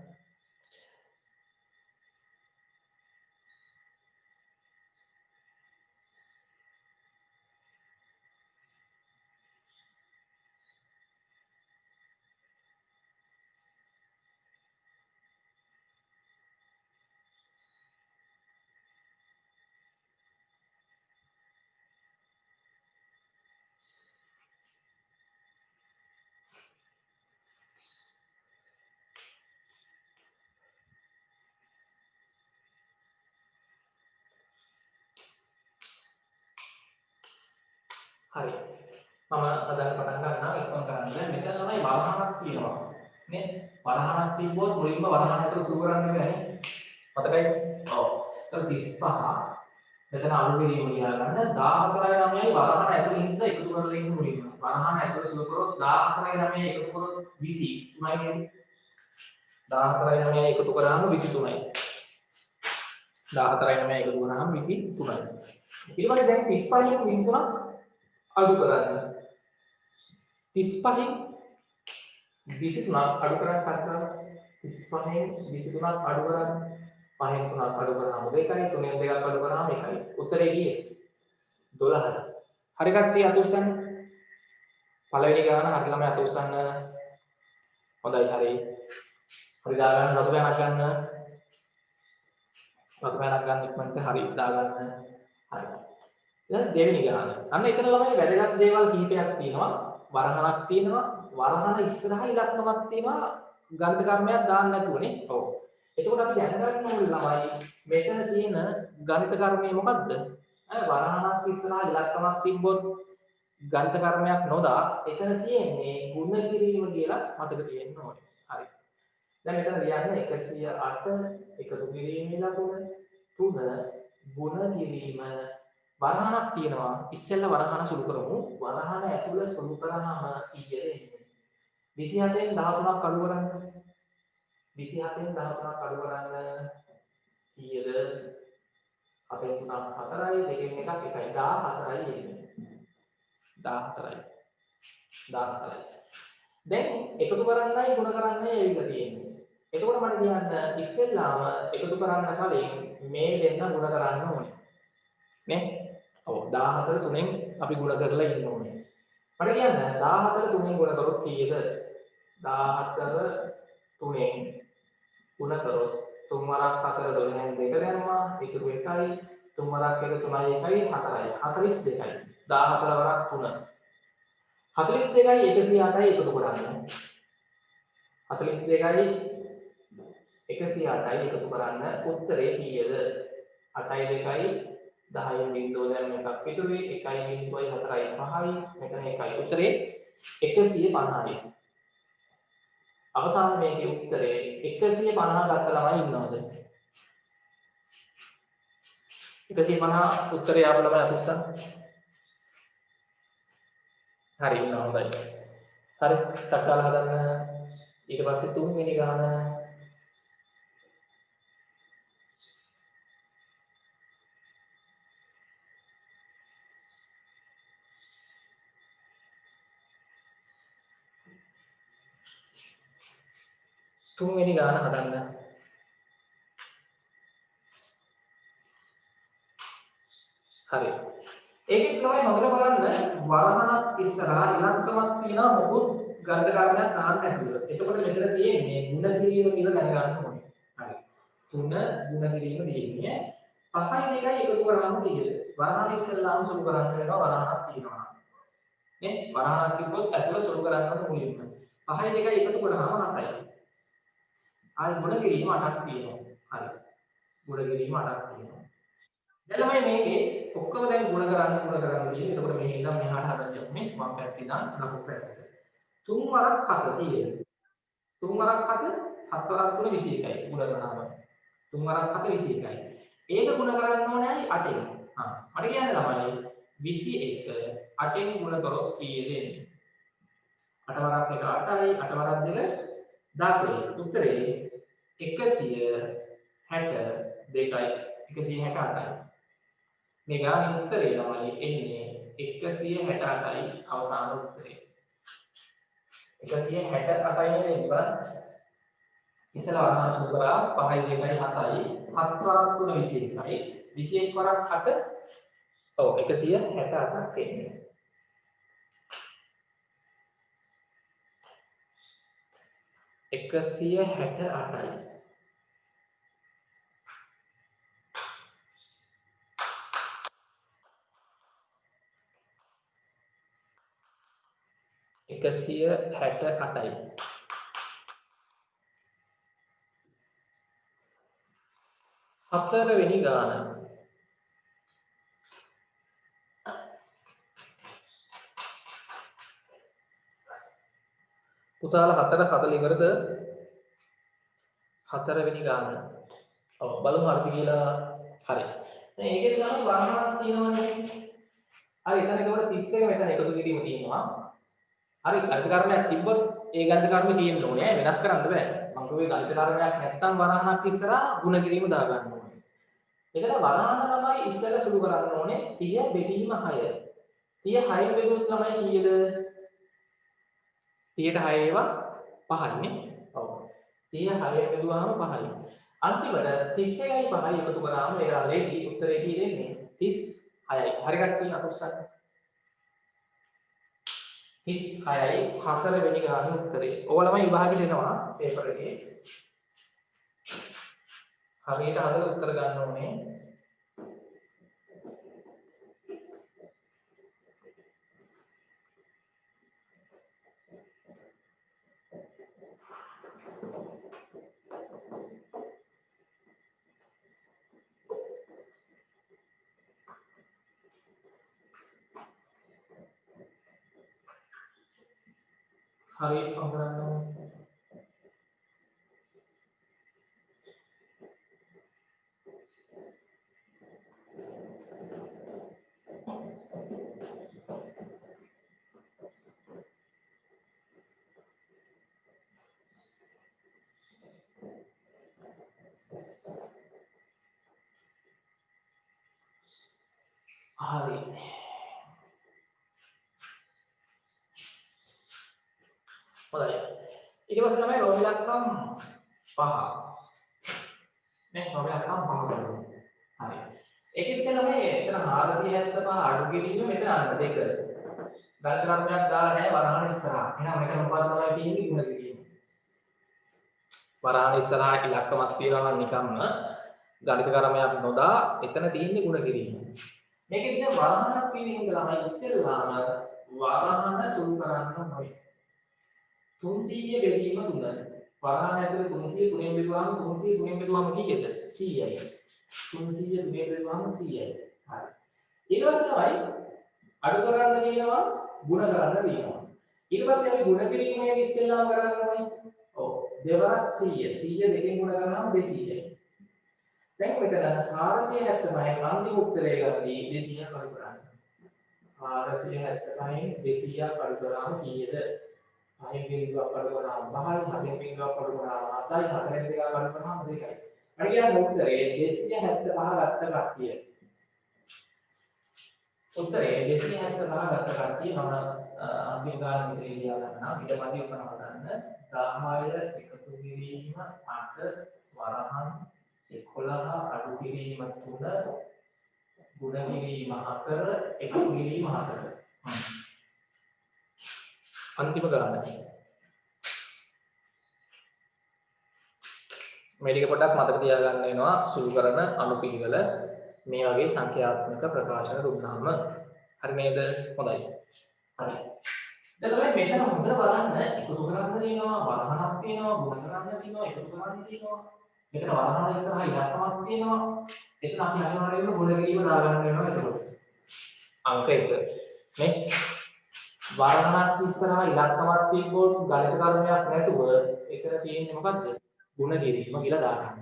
හරි. මම හදන්න පටන් ගන්නවා ඉක්මන් කරන්න. මෙතන තමයි වරහණක් තියෙනවා. නේ? වරහණක් තිබ්බොත් මුලින්ම වරහණ ඇතුළ සුරු කරන්න බෑනේ. මතකයි? ඔව්. ඒක 35 මෙතන අලු කිරීම ලියා ගන්න 14යි 9යි වරහණ ඇතුළේ ඉඳලා එකතු කරලා ඉන්න මුලින්ම. වරහණ ඇතුළේ සුරු කරොත් 14යි 9යි එකතු කරොත් 23යි නේද? 14යි 9යි එකතු කරාම 23යි. 14යි 9යි එකතු කරාම 23යි. ඊළඟට දැන් 35න් 23ක් අඩු කරන්න. 35න් 23ක් අඩු කරන්න කතා. 35න් 23ක් අඩු කරන්න. 5න් 3ක් අඩු කරාම 2යි 3න් 2ක් අඩු කරාම 1යි. උත්තරේ ගියේ 12යි. හරි කට්ටිය අත උස්සන්න. පළවෙනි ගාන හරි ළමයි අත උස්සන්න. හොඳයි හරි. හරි දාගන්න රතු පැනක් ගන්න. රතු පැනක් ගන්න ඉක්මනට හරි දාගන්න. හරි. දැන් දෙවෙනි ගාන. අන්න එතන ළමයි වැදගත් දේවල් කිහිපයක් තියෙනවා. වරහණක් තියෙනවා. වරහණ ඉස්සරහා ඉලක්කමක් තියෙනවා. ගණිත කර්මයක් දාන්න නැතුවනේ. ඔව්. එතකොට අපි දැනගන්න ඕනේ ළමයි මෙතන තියෙන ගණිත කර්මය මොකද්ද? වරහණක් ඉස්සරහා ඉලක්කමක් තිබ්බොත් ගණිත කර්මයක් නොදා එතන තියෙන්නේ ගුණ කිරීම කියලා මතක තියෙන්න ඕනේ. හරි. දැන් මෙතන ලියන්න 108 එකතු කිරීමේ ලකුණ 3 ගුණ කිරීම වරහණක් තියෙනවා. ඉස්සෙල්ලා වරහණ සුළු කරමු. වරහණ ඇතුළේ සුළු කරාම කීයද එන්නේ? 27න් 13ක් අඩු කරන්න. 27න් 13ක් අඩු කරන්න කීයද? 8න් 3ක් 4යි, 2න් 1ක් 1යි. 14යි එන්නේ. 14යි. 14යි. දැන් එකතු කරන්නයි ගුණ කරන්නයි ඇවිල්ලා තියෙන්නේ. එතකොට මට කියන්න ඉස්සෙල්ලාම එකතු කරන්න කලින් මේ දෙන්න ගුණ කරන්න ඕනේ. නේ? ඔව් 14 3ෙන් අපි ගුණ කරලා ඉන්න ඕනේ. මට කියන්න 14 3ෙන් ගුණ කරොත් කීයද? 14 3ෙන් ගුණ කරොත් 3 වරක් 4 12න් 2 දැම්මා. ඉතුරු 1යි. 3 වරක් 1 3යි 1යි 4යි. 42යි. 14 වරක් 3. 42යි 108යි එකතු කරන්න. 42යි 108යි එකතු කරන්න උත්තරේ කීයද? 8යි 2යි 10න් බිංදුව දැන් එකක් පිටුවේ 1යි බිංදුවයි 4යි 5යි මෙතන 1යි. උත්තරේ 150යි. අවසාන මේකේ උත්තරේ 150 ගත්ත ළමයි ඉන්නවද? 150 උත්තරේ ආපු ළමයි අතුස්සන්. හරි ඉන්නවා හොඳයි. හරි ටක්කාලා හදන්න. ඊට පස්සේ තුන්වෙනි ගාන තුන්වෙනි ගාන හදන්න. හරි. ඒකෙත් තමයි හොඳට බලන්න වරහණක් ඉස්සරහා ඉලක්කමක් තියෙනවා මොකුත් ගණ්ඩ කාරණයක් නාන්න නැතුව. එතකොට මෙතන තියෙන්නේ ಗುಣ කිරීම කියලා දැනගන්න ඕනේ. හරි. 3 ಗುಣ කිරීම දෙන්නේ 5යි 2යි එකතු කරාම තියෙද. වරහණ ඉස්සෙල්ලාම සුළු කරන්න වෙනවා වරහණක් තියෙනවා. නේ? වරහණක් තිබ්බොත් ඇතුළ සුළු කරන්න මුලින්ම. 5යි 2යි එකතු කරාම 7යි. ආයි ಗುಣ කිරීම 8ක් තියෙනවා. හරි. ಗುಣ කිරීම 8ක් තියෙනවා. දැන් ළමයි මේකේ ඔක්කොම දැන් ಗುಣ කරන්න තියෙන්නේ. එතකොට මෙහෙ ඉඳන් මෙහාට හදන්න යන්නේ වම් පැත්තේ ඉඳන් ලකුණු පැත්තට. 3 වරක් 7 තියෙද. 3 වරක් 7 7 වරක් 3 21යි ಗುಣ කරනවා. 3 වරක් 7 21යි. ඒක ಗುಣ කරන්න ඕනේ 8ෙන්. මට කියන්න ළමයි 21 8ෙන් ಗುಣ කරොත් කීයද එන්නේ? 8 වරක් 1 8යි 8 වරක් 2 16යි. උත්තරේ 162යි 168යි. මේ ගානේ උත්තරේ ළමයි එන්නේ 168යි අවසාන උත්තරේ. 168යි නේද? ඉස්සලා වරහන් සුළු කරා 5යි 2යි 7යි 7 වරක් 3 21යි 21 වරක් 8 ඔව් 168ක් එන්නේ. එකසිය 68යි. එකසිය 68යි. හතරවෙනි ගාන. පුතාලා 4 40 ඉවරද? හතරවෙනි ගාන. ඔව් බලමු හරිද කියලා. හරි. දැන් ඒකේ තමයි වර්ණයක් තියෙනවනේ. හරි එතන ඒකට 31 මෙතන එකතු කිරීම තියෙනවා. හරි ගණිත කර්මයක් තිබ්බොත් ඒ ගණිත කර්මෙ තියෙන්න ඕනේ. වෙනස් කරන්න බෑ. මම කිව්වේ ගණිත කර්මයක් නැත්තම් වරහණක් ඉස්සරහා ಗುಣ කිරීම දා ගන්න ඕනේ. එතන වරහණ තමයි ඉස්සෙල්ලා සුළු කරන්න ඕනේ 30 බෙදීම 6. 30 6ෙන් බෙදුවොත් තමයි කීයද? 30ට 6 ඒවා 5යි නේ. ඔව්. 30 6ෙන් බෙදුවාම 5යි. අන්තිමට 31යි 5යි එකතු කරාම ඒලා ලේසි උත්තරේ කී දෙන්නේ? 36යි. හරි කට්ටිය අතුස්සන්න. 36යි 4 වෙනි ගානේ උත්තරේ. ඕගොල්ලම විභාගෙට එනවා පේපර් එකේ. හරියට හදලා උත්තර ගන්න ඕනේ. හරියට අහගන්න ඕනේ. හරි. හොඳයි. ඊට පස්සේ තමයි රෝම ඉලක්කම් 5. නේ රෝම ඉලක්කම් 5 බලමු. හරි. ඒකෙත් තමයි එතන 475 අඩු කිරීම මෙතන අන්න 2. ගණිත කර්මයක් දාලා නැහැ වරහණ ඉස්සරහා. එහෙනම් මෙතන මොකක්ද තමයි තියෙන්නේ ಗುಣ කිරීම. වරහණ ඉස්සරහා ඉලක්කමක් තියනවා නම් නිකම්ම ගණිත කර්මයක් නොදා එතන තියෙන්නේ ಗುಣ කිරීම. මේකෙන් දැන් වරහණක් තියෙන හින්දා ළමයි ඉස්සෙල්ලාම වරහණ සුළු කරන්න ඕනේ. 300 බෙදීම 3. වරහණ ඇතුලේ 300 3ෙන් බෙදුවාම 300 3ෙන් බෙදුවාම කීයද? 100යි. 300 3ෙන් බෙදුවාම 100යි. හරි. ඊට පස්සේ තමයි අඩු කරන්න කියනවා ಗುಣ කරන්න කියනවා. ඊට පස්සේ අපි ಗುಣ කිරීමේ ඉස්සෙල්ලාම කරන්න ඕනේ. ඔව්. දෙවරක් 100. 100 දෙකෙන් ಗುಣ කරාම 200යි. දැන් මෙතන 470යි අන්තිම උත්තරය ගන්නේ 200 අඩු කරන්න. 470යි 200 අඩු කරාම කීයද? 5 බිංදුවක් අඩු කරාම 10යි 7 බිංදුවක් අඩු කරාම 7යි 4 දෙකක් අඩු කරාම 2යි. හරි කියන්නේ උත්තරේ 275 ගත්ත කට්ටිය. උත්තරේ 275 ගත්ත කට්ටිය මම අන්තිම ගාන විතර ලියා ගන්නවා. ඊට පස්සේ ඔක නවත්තන්න 10 එකතු කිරීම 8 වරහන් 11 අඩු කිරීම 3 ගුණ කිරීම 4 එකතු කිරීම 4. අන්තිම ගාන. මේ ටික පොඩ්ඩක් මතක තියාගන්න වෙනවා සුළු කරන අනුපිළිවෙල මේ වගේ සංඛ්‍යාත්මක ප්‍රකාශන දුන්නාම හරි නේද? හොඳයි. හරි. දැන් ළමයි මෙතන හොඳට බලන්න එකතු කරන්න තියෙනවා වරහණක් තියෙනවා ගුණ කරන්න තියෙනවා එකතු කරන්න තියෙනවා. මෙතන වරහණ ඉස්සරහා ඉලක්කමක් තියෙනවා. එතන අපි අනිවාර්යයෙන්ම ගුණ කිරීම දාගන්න වෙනවා එතකොට. අංක 1 නේ. වරහණක් ඉස්සරහා ඉලක්කමක් තිබ්බොත් ගණිත කර්මයක් නැතුව එතන තියෙන්නේ මොකද්ද? ගුණ කිරීම කියලා දාගන්න.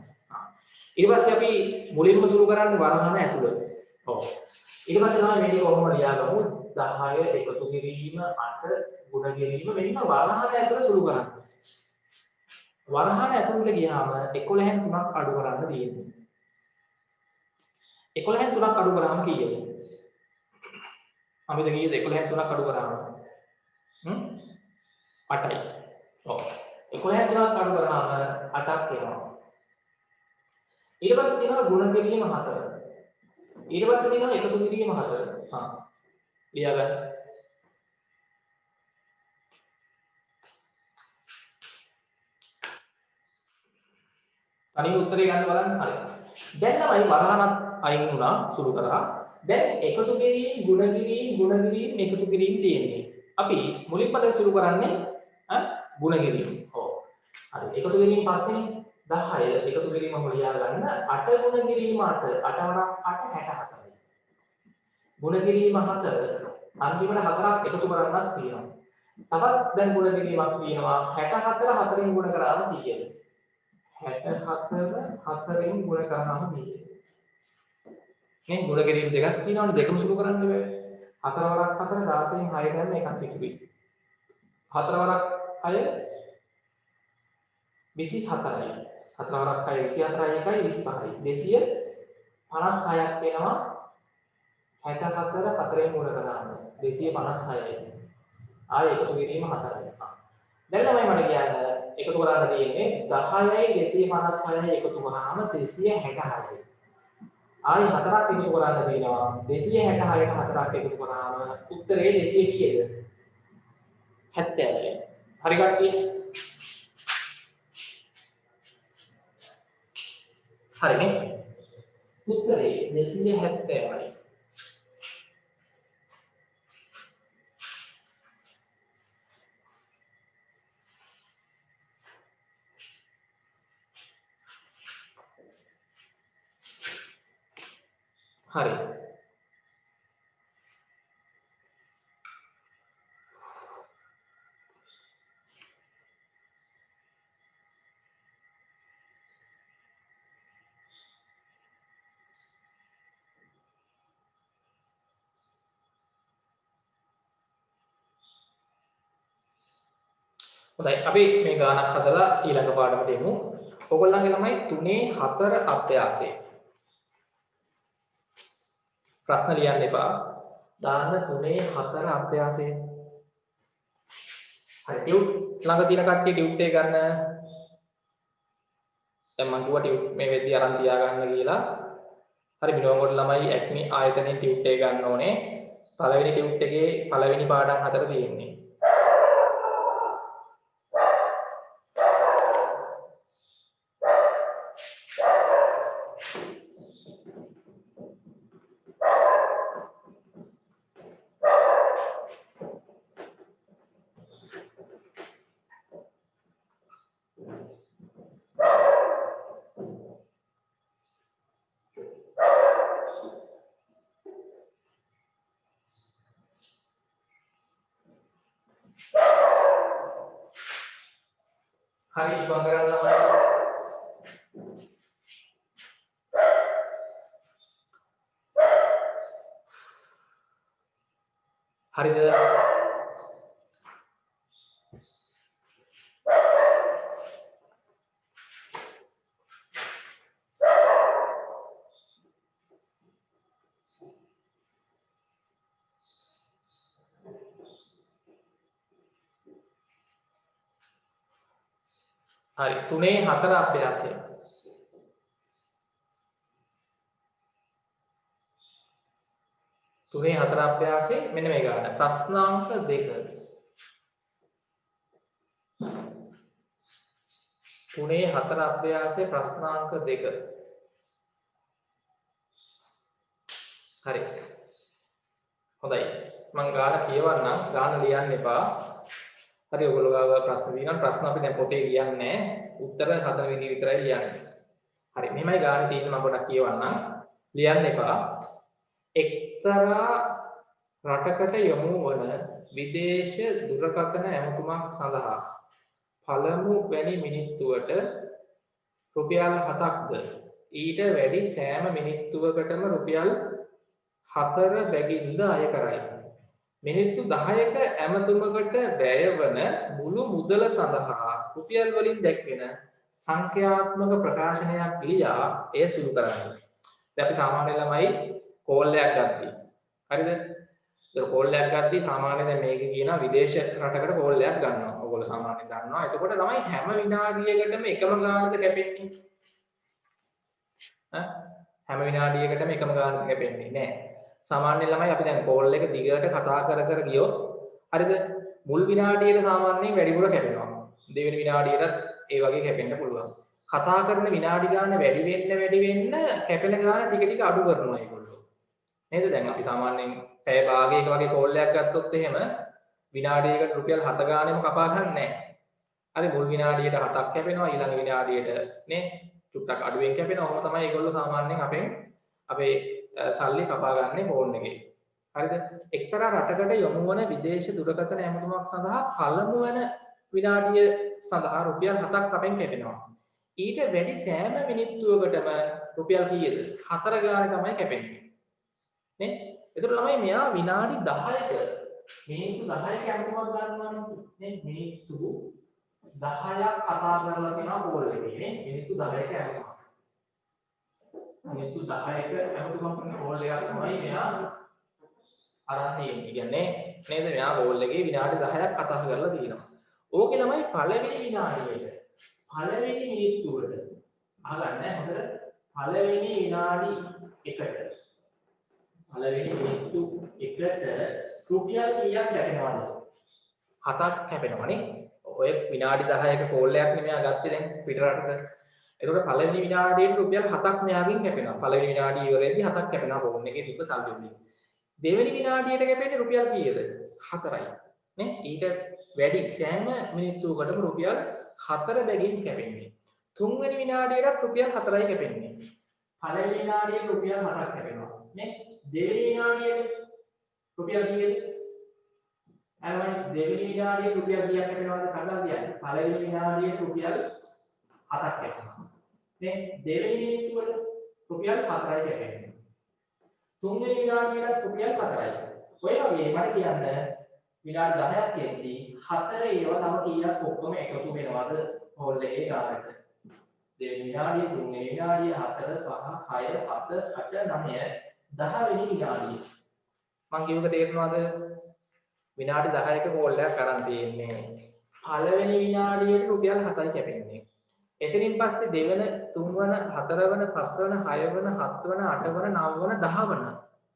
ඊට පස්සේ අපි මුලින්ම සුළු කරන්නේ වරහණ ඇතුළත. ඔව්. ඊට පස්සේ තමයි මේක කොහොමද ලියාගමු 10 එකතු කිරීම 8 ගුණ කිරීම මෙන්න වරහණ ඇතුළත සුළු කරන්න. වරහණ ඇතුළට ගියාම 11න් 3ක් අඩු කරන්න තියෙනවා. 11න් 3ක් අඩු කරාම කීයද? අපිට කීයද 11න් 3ක් අඩු කරාම? 8යි. ඔව්. 11න් 3ක් අඩු කරාම 8ක් එනවා. ඊට පස්සේ තියෙනවා ගුණ කිරීම 4. ඊට පස්සේ තියෙනවා එකතු කිරීම 4. ලියා ගන්න. අනිත් උත්තරේ ගන්න බලන්න. හරි. දැන් තමයි වරහණක් අයින් වුණා සුළු කරා. දැන් එකතු කිරීම ගුණ කිරීම එකතු කිරීම තියෙන්නේ. අපි මුලින්ම දැන් සුළු කරන්නේ ගුණ කිරීම. ඔව්. හරි. එකතු කිරීම පස්සේ 10 එකතු කිරීම හොලියා ගන්න 8 ගුණ කිරීම 8 8 වරක් 8 64යි. ගුණ කිරීම 4 අන්තිමට 4ක් එකතු කරන්නත් තියෙනවා. තවත් දැන් ගුණ කිරීමක් තියෙනවා 64 4න් ගුණ කරාම කීයද? 64 4න් ගුණ කරාම කීයද? මේ ගුණ කිරීම දෙකක් තියෙනවනේ දෙකම සුළු කරන්න බෑ. 4 වරක් 4 16න් 6 ගන්න එකක් ඉතුරුයි. 4 වරක් 6 24යි. 4 වරක් 6 24යි 1යි 25යි. 256ක් වෙනවා. 64 4න් ගුණ කරාම 256යි. ආයෙ එකතු කිරීම 4යි. දැන් ළමයි මට කියන්න එකතු කරන්න තියෙන්නේ 10යි 256යි එකතු කරාම 266යි. ආයෙ 4ක් එකතු කරන්න තියෙනවා 266ට 4ක් එකතු කරාම උත්තරේ 200 කීයද? 70යි. හරි කට්ටිය? හරිනේ. උත්තරේ 270යි. හරි. හොඳයි අපි මේ ගානක් හදලා ඊළඟ පාඩමට යමු. ඔයගොල්ලන්ගේ ළමයි 3 4 අභ්‍යාසය. ප්‍රශ්න ලියන්න එපා. දාන්න 3 4 අභ්‍යාසය. හරි ටියුට් ළඟ තියෙන කට්ටිය ටියුට් එක ගන්න. දැන් මම කිව්වා ටියුට් මේ වෙද්දි අරන් තියාගන්න කියලා. හරි මිනෝගොඩ ළමයි ඇක්මි ආයතනයේ ටියුට් එක ගන්න ඕනේ. පළවෙනි ටියුට් එකේ පළවෙනි පාඩම් හතර තියෙන්නේ. හරි ඉක්මන් කරන්න ළමයි. හරිද? හරි 3/4 අභ්‍යාසය. 3/4 අභ්‍යාසයේ මෙන්න මේ ගන්න. ප්‍රශ්නාංක 2. 3/4 අභ්‍යාසයේ ප්‍රශ්නාංක 2. හරි. හොඳයි. මම ගාන කියවන්නම්. ගාන ලියන්න එපා. හරි ඔයගොල්ලෝ ගාව ප්‍රශ්න දිනන ප්‍රශ්න අපි දැන් පොතේ ලියන්නේ නැහැ. උත්තර 4 විදිහ විතරයි ලියන්නේ. හරි. මෙහෙමයි ගාන තියෙන්නේ මම පොඩක් කියවන්නම්. ලියන්න එපා. එක්තරා රටකට යොමු වන විදේශ දුරකථන ඇමතුමක් සඳහා පළමු වැනි මිනිත්තුවට රුපියල් 7ක්ද ඊට වැඩි සෑම මිනිත්තුවකටම රුපියල් 4 බැගින්ද අය කරයි. මිනිත්තු 10ක ඇමතුමකට වැය වන මුළු මුදල සඳහා රුපියල් වලින් දැක්වෙන සංඛ්‍යාත්මක ප්‍රකාශනයක් ලියා එය සුළු කරන්න. දැන් අපි සාමාන්‍ය ළමයි කෝල් එකක් ගත්තා. හරිද? ඒක කෝල් එකක් ගත්තා සාමාන්‍යයෙන් දැන් මේකේ කියනවා විදේශ රටකට කෝල් එකක් ගන්නවා. ඔයගොල්ලෝ සාමාන්‍යයෙන් දන්නවා. එතකොට තමයි හැම විනාඩියකටම එකම ගානද කැපෙන්නේ. හැම විනාඩියකටම එකම ගානද කැපෙන්නේ නැහැ. සාමාන්‍ය ළමයි අපි දැන් කෝල් එක දිගට කතා කර කර ගියොත් හරිද? මුල් විනාඩියට සාමාන්‍යයෙන් වැඩිපුර කැපෙනවා. දෙවෙනි විනාඩියටත් ඒ වගේ කැපෙන්න පුළුවන්. කතා කරන විනාඩි ගාන වැඩි වෙන්න කැපෙන ගාන ටික ටික අඩු කරනවා ඒගොල්ලෝ. නේද? දැන් අපි සාමාන්‍යයෙන් පැය භාගයක වගේ කෝල් එකක් ගත්තොත් එහෙම විනාඩියකට රුපියල් 7 ගානෙම කපා ගන්න නැහැ. හරි මුල් විනාඩියට 7ක් කැපෙනවා ඊළඟ විනාඩියට නේ චුට්ටක් අඩුවෙන් කැපෙනවා. ඔහොම තමයි ඒගොල්ලෝ සාමාන්‍යයෙන් අපේ සල්ලි කපා ගන්න ෆෝන් එකේ. හරිද? එක්තරා රටකට යොමු වන විදේශ දුරකථන ඇමතුමක් සඳහා පළමු වන විනාඩිය සඳහා රුපියල් 7ක් අපෙන් කැපෙනවා. ඊට වැඩි සෑම මිනිත්තුවකටම රුපියල් කීයද? 4 ගාන තමයි කැපෙන්නේ. නේ? ඒතර ළමයි මෙයා විනාඩි 10ක මිනිත්තු 10ක ඇමතුමක් ගන්නවානේ. නේ? මිනිත්තු 10ක් කතා කරලා තියෙනවා කෝල් එකේ නේ. මිනිත්තු 10ක ඇමතුමක්. මිනිත්තු 10ක ඇමතුමක් කරන කෝල් එකක් තමයි මෙයා අරන් තියෙන්නේ. කියන්නේ නේද? මෙයා කෝල් එකේ විනාඩි 10ක් කතා කරලා තියෙනවා. ඕකේ ළමයි පළවෙනි විනාඩියේ පළවෙනි මිනිත්තුවට අහගන්න හොඳට පළවෙනි විනාඩි එකට පළවෙනි මිනිත්තු එකට රුපියල් කීයක් කැපෙනවද? 7ක් කැපෙනවනේ. ඔය විනාඩි 10ක කෝල් එකක් නේ මෙයා ගත්තේ දැන් පිටරටක. එතකොට පළවෙනි විනාඩියට රුපියල් 7ක් මෙයාගෙන් කැපෙනවා. පළවෙනි විනාඩිය ඉවරෙද්දි 7ක් කැපෙනවා ෆෝන් එකේ තිබ්බ සල්ලි වලින්. දෙවෙනි විනාඩියට කැපෙන්නේ රුපියල් කීයද? 4යි. නේ? ඊට වැඩි සෑම මිනිත්තුවකටම රුපියල් 4 බැගින් කැපෙන්නේ. තුන්වෙනි විනාඩියටත් රුපියල් 4යි කැපෙන්නේ. පළවෙනි විනාඩියට රුපියල් 7ක් කැපෙනවා. නේ? දෙවෙනි විනාඩියට රුපියල් කීයද? අයවයි දෙවෙනි විනාඩියේ රුපියල් කීයක් කැපෙනවද කඩලා කියන්නේ? පළවෙනි විනාඩියේ රුපියල් 7ක් කැපෙනවා. නේ? දෙවෙනි මිනිත්තුවට රුපියල් 4යි කැපෙන්නේ. තුන්වෙනි විනාඩියට රුපියල් 4යි. ඔය වගේ මට කියන්න විනාඩි 10ක් එද්දී 4 ඒවා තව කීයක් ඔක්කොම එකතු වෙනවද හෝල් එකේ ගානට? දෙවෙනි විනාඩිය, තුන්වෙනි විනාඩිය, 4, 5, 6, 7, 8, 9, 10 වෙනි විනාඩිය. මං කියුවක තේරෙනවද? විනාඩි 10ක කෝල් එකක් අරන් තියෙන්නේ. පළවෙනි විනාඩියට රුපියල් 7යි කැපෙන්නේ. එතනින් පස්සේ දෙවන, තුන්වන, හතරවන, පස්වන, හයවන, හත්වන, අටවන, නවවන, 10 වන.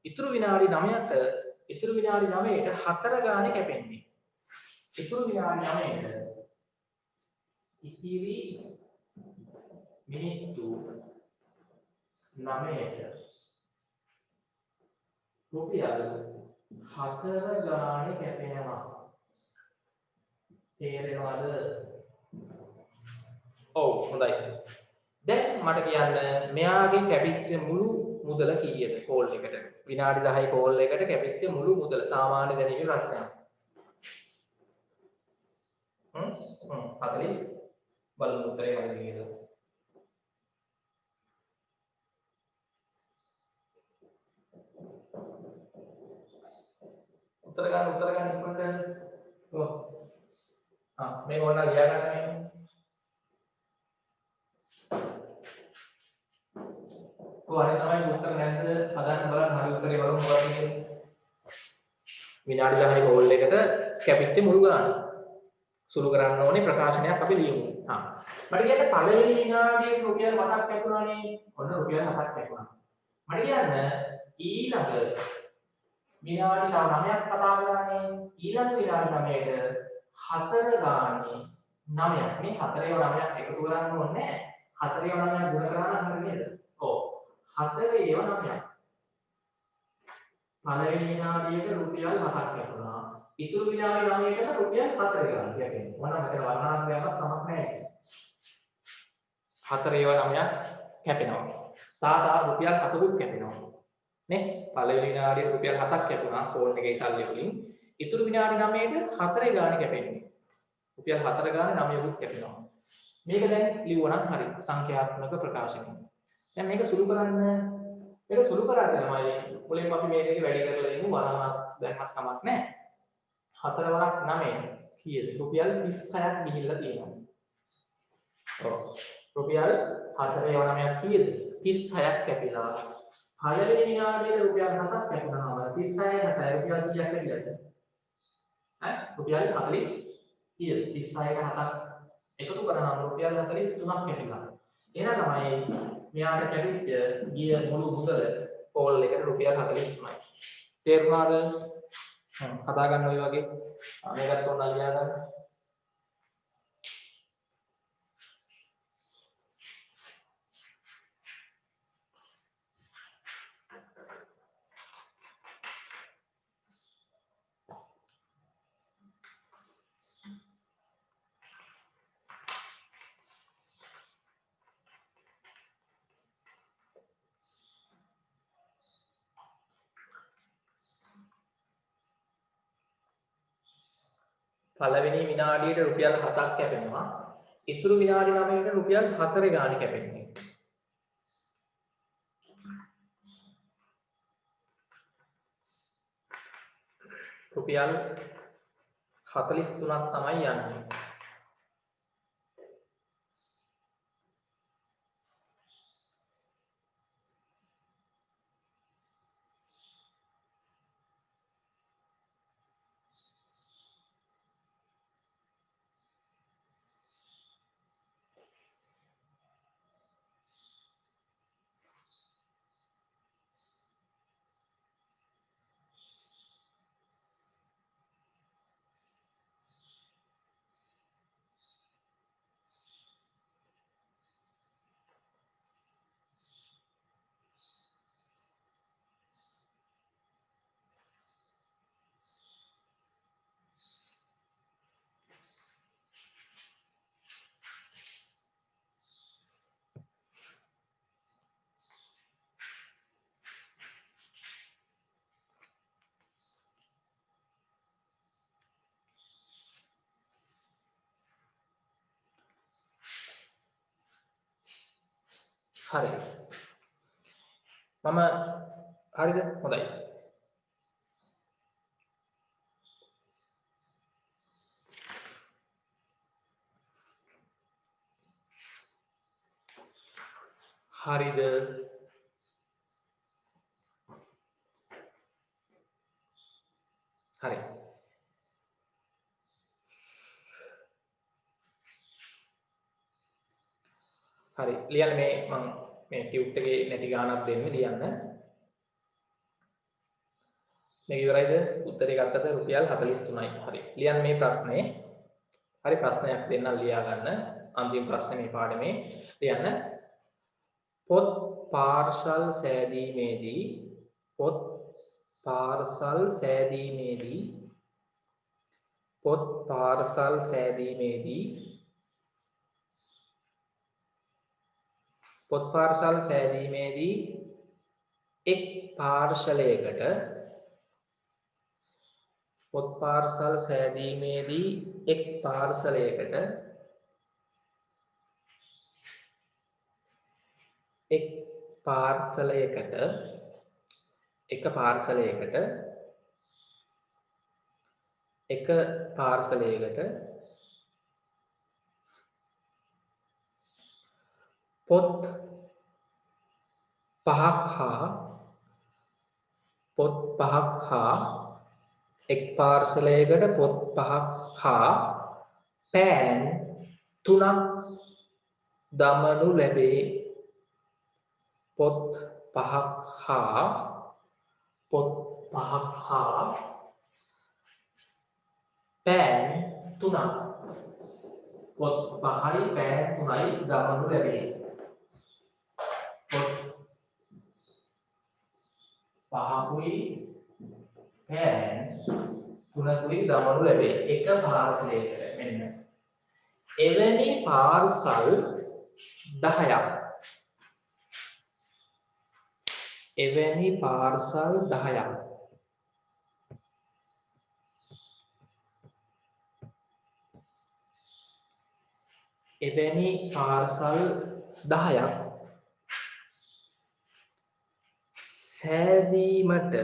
ඉතුරු විනාඩි 9ට 4 ගානේ කැපෙන්නේ. ඉතුරු විනාඩි 9ට ඉතිරි මිනිත්තු 9ට රුපියල් 4 ගානේ කැපෙනවා. තේරෙනවද? ඔව් හොඳයි. දැන් මට කියන්න මෙයාගේ කැපිච්ච මුළු මුදල කීයද කෝල් එකට? විනාඩි 10 කෝල් එකට කැපිච්ච මුළු මුදල සාමාන්‍ය දැනීමේ ප්‍රශ්නයක්. 40 බලමු උත්තරේ හරිද කියලා. උත්තර ගන්න ඉක්මනට. ඔව්. මේ ඕන ලියා ගන්න මේ. කොහොමද තමයි උත්තර නැද්ද හදන්න බලන්න හරි උත්තරේ බලමු මොකක්ද කියන්නේ. විනාඩි 10 කෝල් එකට කැපිච්ච මුළු ගාන. සුළු කරන්න ඕනේ ප්‍රකාශනයක් අපි ලියමු. මට කියන්න පළවෙනි විනාඩියේ රුපියල් 7ක් කැපුණානේ. ඔන්න රුපියල් 7ක් කැපුණා. මට කියන්න ඊළඟ විනාඩි 9ක් කතා කරන්නේ. ඊළඟ විනාඩි 9ට 4 ගානේ 9ක් නේ 4 9ක් එකතු කරන්න ඕනේ නැහැ. 4 9ක් ගුණ කරා නම් හරි නේද? ඔව්. 4 9ක්. පළවෙනි විනාඩියට රුපියල් 7ක් කැපුණා. ඉතුරු විනාඩි 9කට රුපියල් 4 ගානක් කැපෙනවා. මොනවා මෙතන වර්ණාංකයක් තමක් නැහැ. 4 9ක් කැපෙනවා. තා රුපියල් 7කුත් කැපෙනවා. නේ? පළවෙනි විනාඩියට රුපියල් 7ක් කැපුණා ෆෝන් එකේ සල්ලි වලින්. ඉතුරු විනාඩි 9ට 4 ගාන කැපෙන්නේ. රුපියල් 4 ගාන 9කුත් කැපෙනවා. මේක දැන් ලියුවනම් හරි සංඛ්‍යාත්මක ප්‍රකාශනය. දැන් මේක සුළු කරන්න මේක සුළු කරාගෙන තමයි මුලින්ම අපි මේ දෙක වැඩි කරලා ඉමු වරමක් දැන්වත් කමක් නැහැ. 4 වරක් 9 කීයද? රුපියල් 36ක් ගිහිල්ලා තියෙනවා. ඔව්. රුපියල් 4 9ක් කීයද? 36ක් කැපිලා. පළවෙනි විනාඩියේ රුපියල් 7ක් කැපුණාම 36 7 රුපියල් කීයක් කැපිලාද? රුපියල් 40 කීයද? 36ට 7ක් එකතු කරාම රුපියල් 43ක් කැපිලා. එහෙනම් තමයි මෙයාට කැපිච්ච ගිය මුළු මුදල කෝල් එකට රුපියල් 43යි. තේරුණාද? කතා ගන්න ඔය වගේ. මේකත් ඕන ලියා ගන්න. පළවෙනි විනාඩියට රුපියල් 7ක් කැපෙනවා. ඉතුරු විනාඩි 9කට රුපියල් 4 ගාණ කැපෙන්නේ. රුපියල් 43ක් තමයි යන්නේ. හරි. මම හරිද? හොඳයි. හරිද? හරි. හරි. ලියන්න මේ ටියුට් එකේ නැති ගානක් දෙන්න ලියන්න. මේක ඉවරයිද? උත්තරේ ගත්තද? රුපියල් 43යි. හරි. ලියන්න මේ ප්‍රශ්නේ. හරි ප්‍රශ්නයක් දෙන්නම් ලියා ගන්න. අන්තිම ප්‍රශ්නේ මේ පාඩමේ ලියන්න. පොත් පාර්සල් සෑදීමේදී පොත් පාර්සල් සෑදීමේදී එක් පාර්සලයකට පොත් පහක් හා එක් පාර්සලයකට පොත් පහක් හා පෑන් 3ක් දමනු ලැබේ. පොත් 5ක් හා පෑන් 3ක්. පොත් 5යි පෑන් 3යි දමනු ලැබේ. පොත් 5කුයි පෑන් 3කුයි දමනු ලැබේ. එක පාර්සලයකට. මෙන්න එවැනි පාර්සල් 10ක්. එවැනි පාර්සල් 10ක්. එවැනි පාර්සල් 10ක් සෑදීමට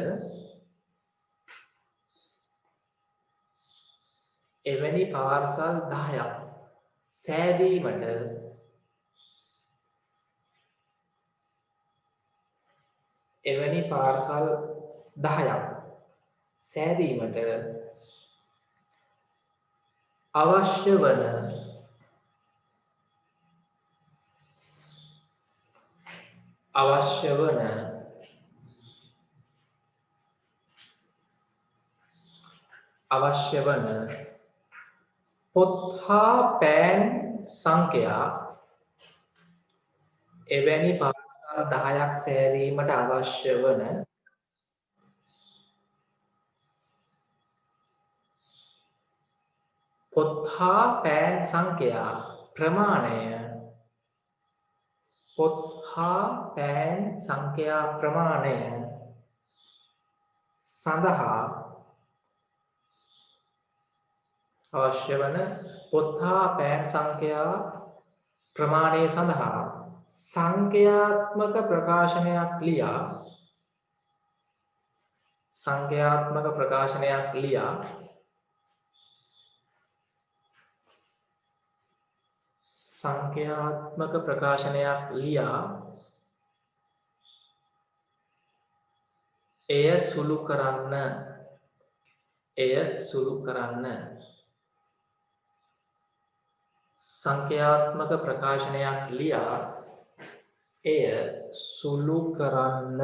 එවැනි පාර්සල් 10ක් සෑදීමට එවැනි පාර්සල් 10ක් සෑදීමට අවශ්‍ය වන පොත් හා පෑන් සංඛ්‍යා එවැනි පාර්සල් 10ක් සෑදීමට අවශ්‍ය වන පොත් හා පෑන් සංඛ්‍යා ප්‍රමාණය සඳහා අවශ්‍ය වන පොත් හා පෑන් සංඛ්‍යා ප්‍රමාණය සඳහා සංඛ්‍යාත්මක ප්‍රකාශනයක් ලියා එය සුළු කරන්න. සංඛ්‍යාත්මක ප්‍රකාශනයක් ලියා එය සුළු කරන්න.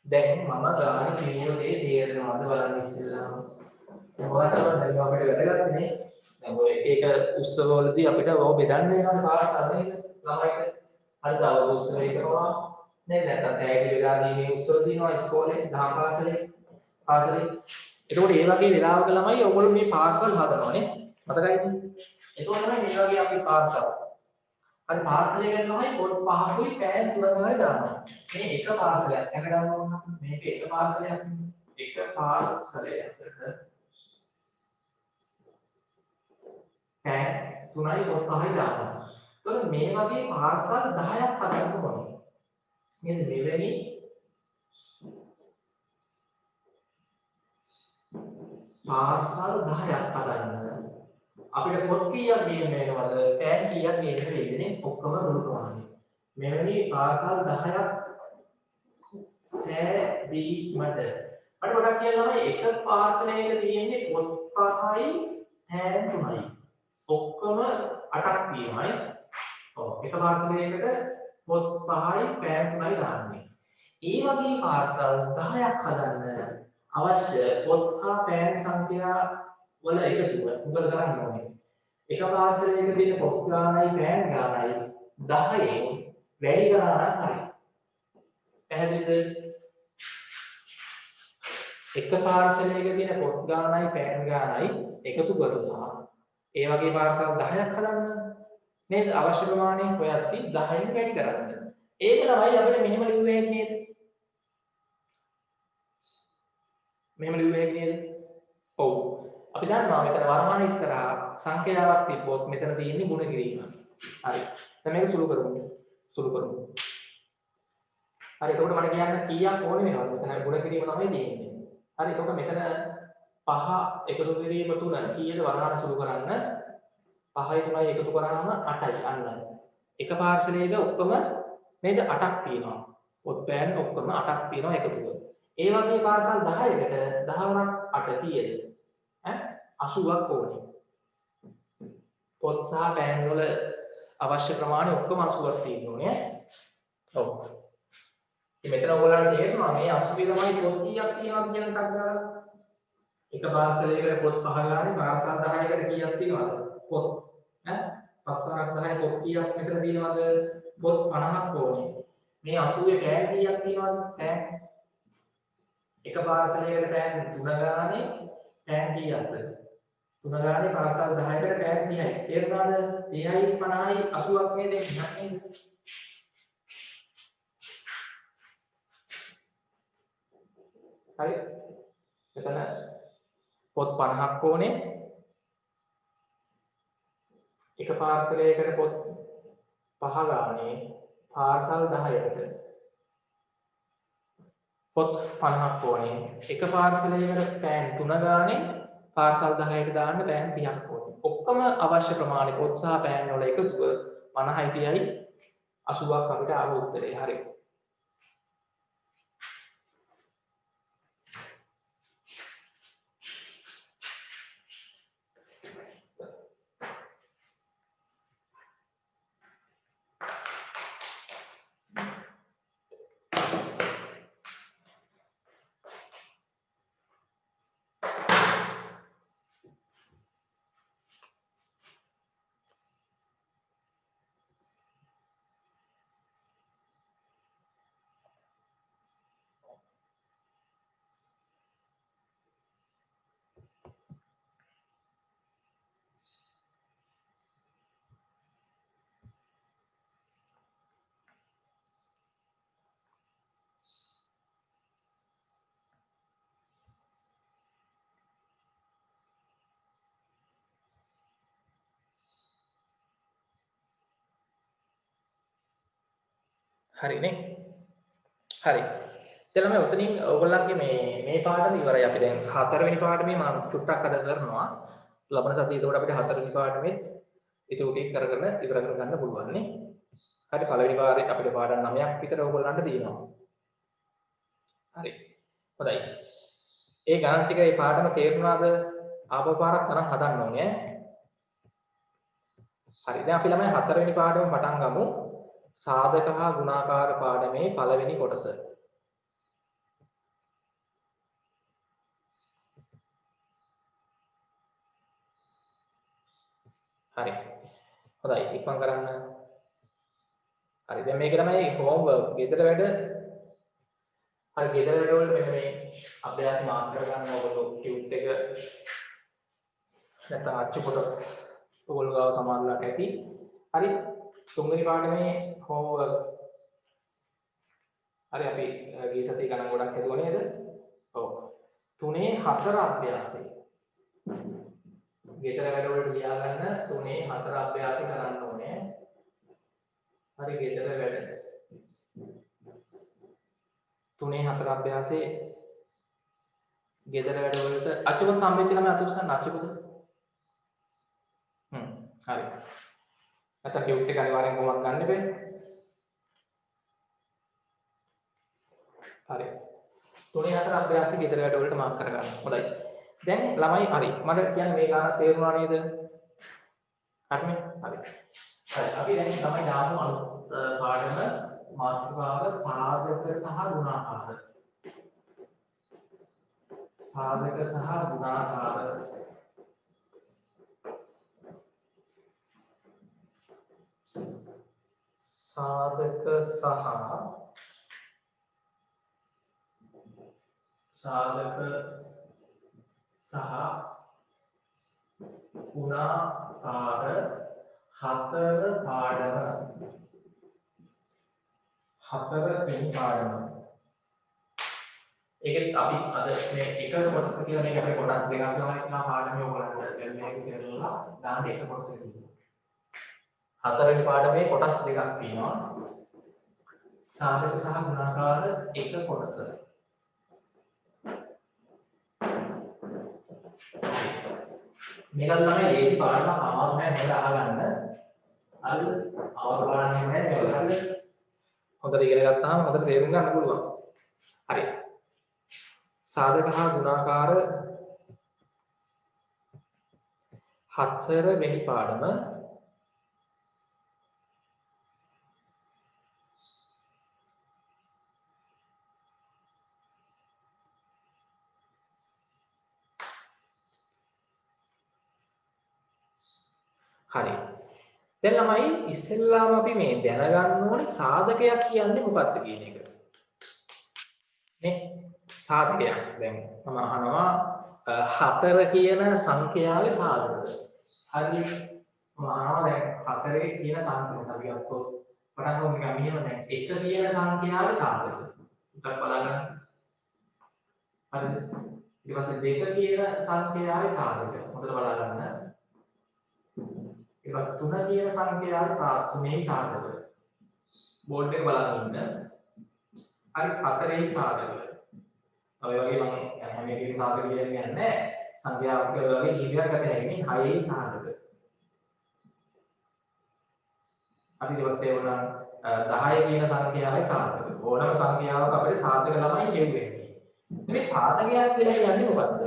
දැන් මම ගාන කිව්ව දේ තේරෙනවද බලන්න ඉස්සෙල්ලාම. මොකක්ද තමයි අපිට වැදගත් නේ. දැන් ඔය එක උත්සවවලදී අපිට ඔය බෙදන්න වෙනවා පාර්සල් නේද ළමයිට. හරිද? අවුරුදු උත්සවයක කරනවා නේද? නැත්නම් තෑගි වෙලා දීමේ උත්සව තියෙනවා ඉස්කෝලේ දහම් පාසලේ. එතකොට ඒ වගේ වෙලාවක ළමයි ඔයගොල්ලෝ මේ පාර්සල් හදනවා නේ. මතකයිද? එතකොට තමයි මේ වගේ අපි පාර්සල්. හරි පාර්සලේ ගන්න ළමයි පොත් 5කුයි පෑන් 3ක් හරි දානවා. මේ එක පාර්සලයක්. එක ගන්න ඕන නම් මේක එක පාර්සලයක්. එක පාර්සලයකට පෑන් 3යි පොත් 5යි දානවා. එතකොට මේ වගේ පාර්සල් 10ක් හදන්න ඕනේ. නේද? මෙවැනි පාර්සල් 10ක් හදන්න අපිට පොත් කීයක් ගේන්න වෙනවද? පෑන් කීයක් ගේන්න වෙයිද නේ? ඔක්කොම මුළු ප්‍රමාණය. මෙවැනි පාර්සල් 10ක් සෑදීමට අපිට ගොඩක් කියනවා එක පාර්සලයක තියෙන්නේ පොත් 5යි පෑන් 3යි. ඔක්කොම 8ක් තියෙනවායි. ඔව් එක පාර්සලයකට පොත් 5යි පෑන් 3යි දාන්නේ. ඒ වගේ පාර්සල් 10ක් හදන්න අවශ්‍ය පොත් හා පෑන් සංඛ්‍යා වල එකතුව මොකද කරන්න ඕනේ? එක පාර්සලයක තියෙන පොත් ගානයි පෑන් ගානයි 10න් වැඩි ගණනක් හරි. පැහැදිලිද? එක පාර්සලයක තියෙන පොත් ගානයි පෑන් ගානයි එකතු කරලා ඒ වගේ පාර්සල් 10ක් හදන්න නේද? අවශ්‍ය ප්‍රමාණය හොයද්දි 10න් වැඩි කරන්න. ඒක තමයි අපිට මෙහෙම ලිව්වේ හැකි නේද? ඔව්. අපි දන්නවා මෙතන වරහන ඉස්සරහා සංඛ්‍යාවක් තිබ්බොත් මෙතන තියෙන්නේ ගුණ කිරීම. හරි. දැන් මේක සුළු කරමු. හරි. එතකොට මට කියන්න කීයක් ඕනේ වෙනවද? මෙතන ගුණ කිරීම තමයි තියෙන්නේ. හරි. එතකොට මෙතන 5 එකතු කිරීම 3 කීයද වරහන සුළු කරන්න? 5යි 3යි එකතු කරාම 8යි අන්න. එක පාර්සලයක ඔක්කොම නේද 8ක් තියෙනවා. පොත් පෑන් ඔක්කොම 8ක් තියෙනවා එකතුව. ඒ වගේ පාර්සල් 10කට 10 වරක් 8 කීයද? 80ක් ඕනේ. පොත් සහ පෑන් වල අවශ්‍ය ප්‍රමාණය ඔක්කොම 80ක් තියෙන්න ඕනේ. ඔව්. ඉතින් මෙතන ඔයගොල්ලන්ට තේරෙනවා මේ 80 තමයි පොත් කීයක් තියෙනවද කියන එකක් දාලා. එක පාර්සලයකට පොත් 5 ගානේ පාර්සල් 10කට කීයක් තියෙනවද? පොත් ඈ 5 10 පොත් කීයක් මෙතන තියෙනවද? පොත් 50ක් ඕනේ. මේ 80 පෑන් කීයක් තියෙනවද? පෑන් එක පාර්සලයකට පෑන් 3 ගානේ පෑන් කීයක්ද? 3 ගානේ පාර්සල් 10කට පෑන් 30යි. තේරුණාද? 30යි 50යි 80ක් නේද නේද? හරි. එතන පොත් 50ක් ඕනේ. එක පාර්සලයකට පොත් 5 ගානේ පාර්සල් 10කට පොත් 50ක් ඕනේ. එක පාර්සලයකට පෑන් 3 ගානේ පාර්සල් 10ට දාන්න පෑන් 30ක් ඕනේ. ඔක්කොම අවශ්‍ය ප්‍රමාණය පොත් සහ පෑන් වල එකතුව 50යි 30යි 80ක් අපිට ආව උත්තරේ. හරි. හරිනේ. හරි. දැන් ළමයි උතනින් ඔයගොල්ලන්ගේ මේ පාඩම ඉවරයි. අපි දැන් හතරවෙනි පාඩමේ මම චුට්ටක් අද කරනවා. ලබන සතියේ එතකොට අපිට හතරවෙනි පාඩමෙත් ඉතුරු ටික කරගෙන ඉවර කරගන්න පුළුවන් නේ. හරි පළවෙනි පාඩේ අපිට පාඩම් 9ක් විතර ඔයගොල්ලන්ට තියෙනවා. හරි. හොඳයි. ඒ ගණන් ටික මේ පාඩම තේරුණාද? ආපහු පාරක් තරම් හදන්න ඕනේ. හරි. දැන් අපි ළමයි හතරවෙනි පාඩම පටන් ගමු. සාධක හා ගුණාකාර පාඩමේ පළවෙනි කොටස. හරි. හොඳයි. ඉක්මන් කරන්න. හරි. දැන් මේක තමයි හෝම්වර්ක්. ගෙදර වැඩ. හරි ගෙදර වැඩ වල මෙන්න මේ අභ්‍යාස මාර්ක් කරගන්න ඔයගොල්ලෝ ටියුට් එක නැත්නම් අච්චු කොට ඔයගොල්ලෝ ගාව සමානලට ඇති. හරි. තුන්වෙනි පාඩමේ හෝම්වර්ක්. හරි අපි ගිය සතියේ ගණන් ගොඩක් හදුවා නේද? ඔව්. 3 4 අභ්‍යාසය. ගෙදර වැඩ වලට ලියා ගන්න 3 4 අභ්‍යාසය කරන්න ඕනේ. හරි ගෙදර වැඩ 3 4 අභ්‍යාසයේ ගෙදර වැඩ වලට අච්චුපොත් හම්බෙච්ච ළමයි අත උස්සන්න අච්චුපොත්. හරි. නැත්නම් ටියුට් එක අනිවාර්යෙන් කොහොමද ගන්න බෑ. හරි. 3 4 අභ්‍යාසයේ ගෙදර වැඩ වලට මාර්ක් කරගන්න. හොඳයි. දැන් ළමයි හරි. මට කියන්නේ මේ ගාන තේරුණා නේද? හරිනේ? හරි. හරි. අපි දැන් තමයි දාමු අලුත් පාඩම මාතෘකාව සාධක සහ ගුණාකාර. සාධක සහ ගුණාකාර. සාධක සහ ගුණාකාර හතර පාඩම. හතරවෙනි පාඩම. ඒකත් අපි අද මේ එක කොටස කියන එක අපේ කොටස් දෙකක් තමයි තියෙනවා පාඩමේ ඔයගොල්ලන්ට දැන් මේක කරලා දාන්න එක කොටසක් තියෙනවා. හතරවෙනි පාඩමේ කොටස් දෙකක් තියෙනවා. සාධක සහ ගුණාකාර එක කොටස. මේක තමයි ලේසි පාඩම අමාරු නෑ නේද අහගන්න. හරිද? අමාරු පාඩම් නෑ මේක හරිද? හොඳට ඉගෙන ගත්තාම හොඳට තේරුම් ගන්න පුළුවන්. හරි. සාධක හා ගුණාකාර හතරවෙනි පාඩම හරි. දැන් ළමයි ඉස්සෙල්ලාම අපි මේ දැනගන්න ඕනේ සාධකයක් කියන්නේ මොකක්ද කියන එක. නේ? සාධකයක්. දැන් මම අහනවා 4 කියන සංඛ්‍යාවේ සාධක. හරි. මම අහනවා දැන් 4 කියන සංඛ්‍යාව අපි ගත්තොත් පටන් ගමු නිකන් මෙහෙම දැන් 1 කියන සංඛ්‍යාවේ සාධක. ටිකක් බලන්න. හරිද? ඊට පස්සේ 2 කියන සංඛ්‍යාවේ සාධක. හොඳට බලා ගන්න. ඊට පස්සේ 3 කියන සංඛ්‍යාවේ තුනේ සාධක. බෝඩ් එක බලන් ඉන්න. හරි 4ේ සාධක. ඔය වගේ මම හැම එකකේ සාධක කියන්නේ නැහැ. සංඛ්‍යාත්මක වගේ කීපයක් ගත හැකි 6ේ සාධක. අපි ඊට පස්සේ උනන 10 කියන සංඛ්‍යාවේ සාධක. ඕනම සංඛ්‍යාවක අපිට සාධක ළමයි කියුවේ. මේ සාධකයක් කියලා කියන්නේ මොකද්ද?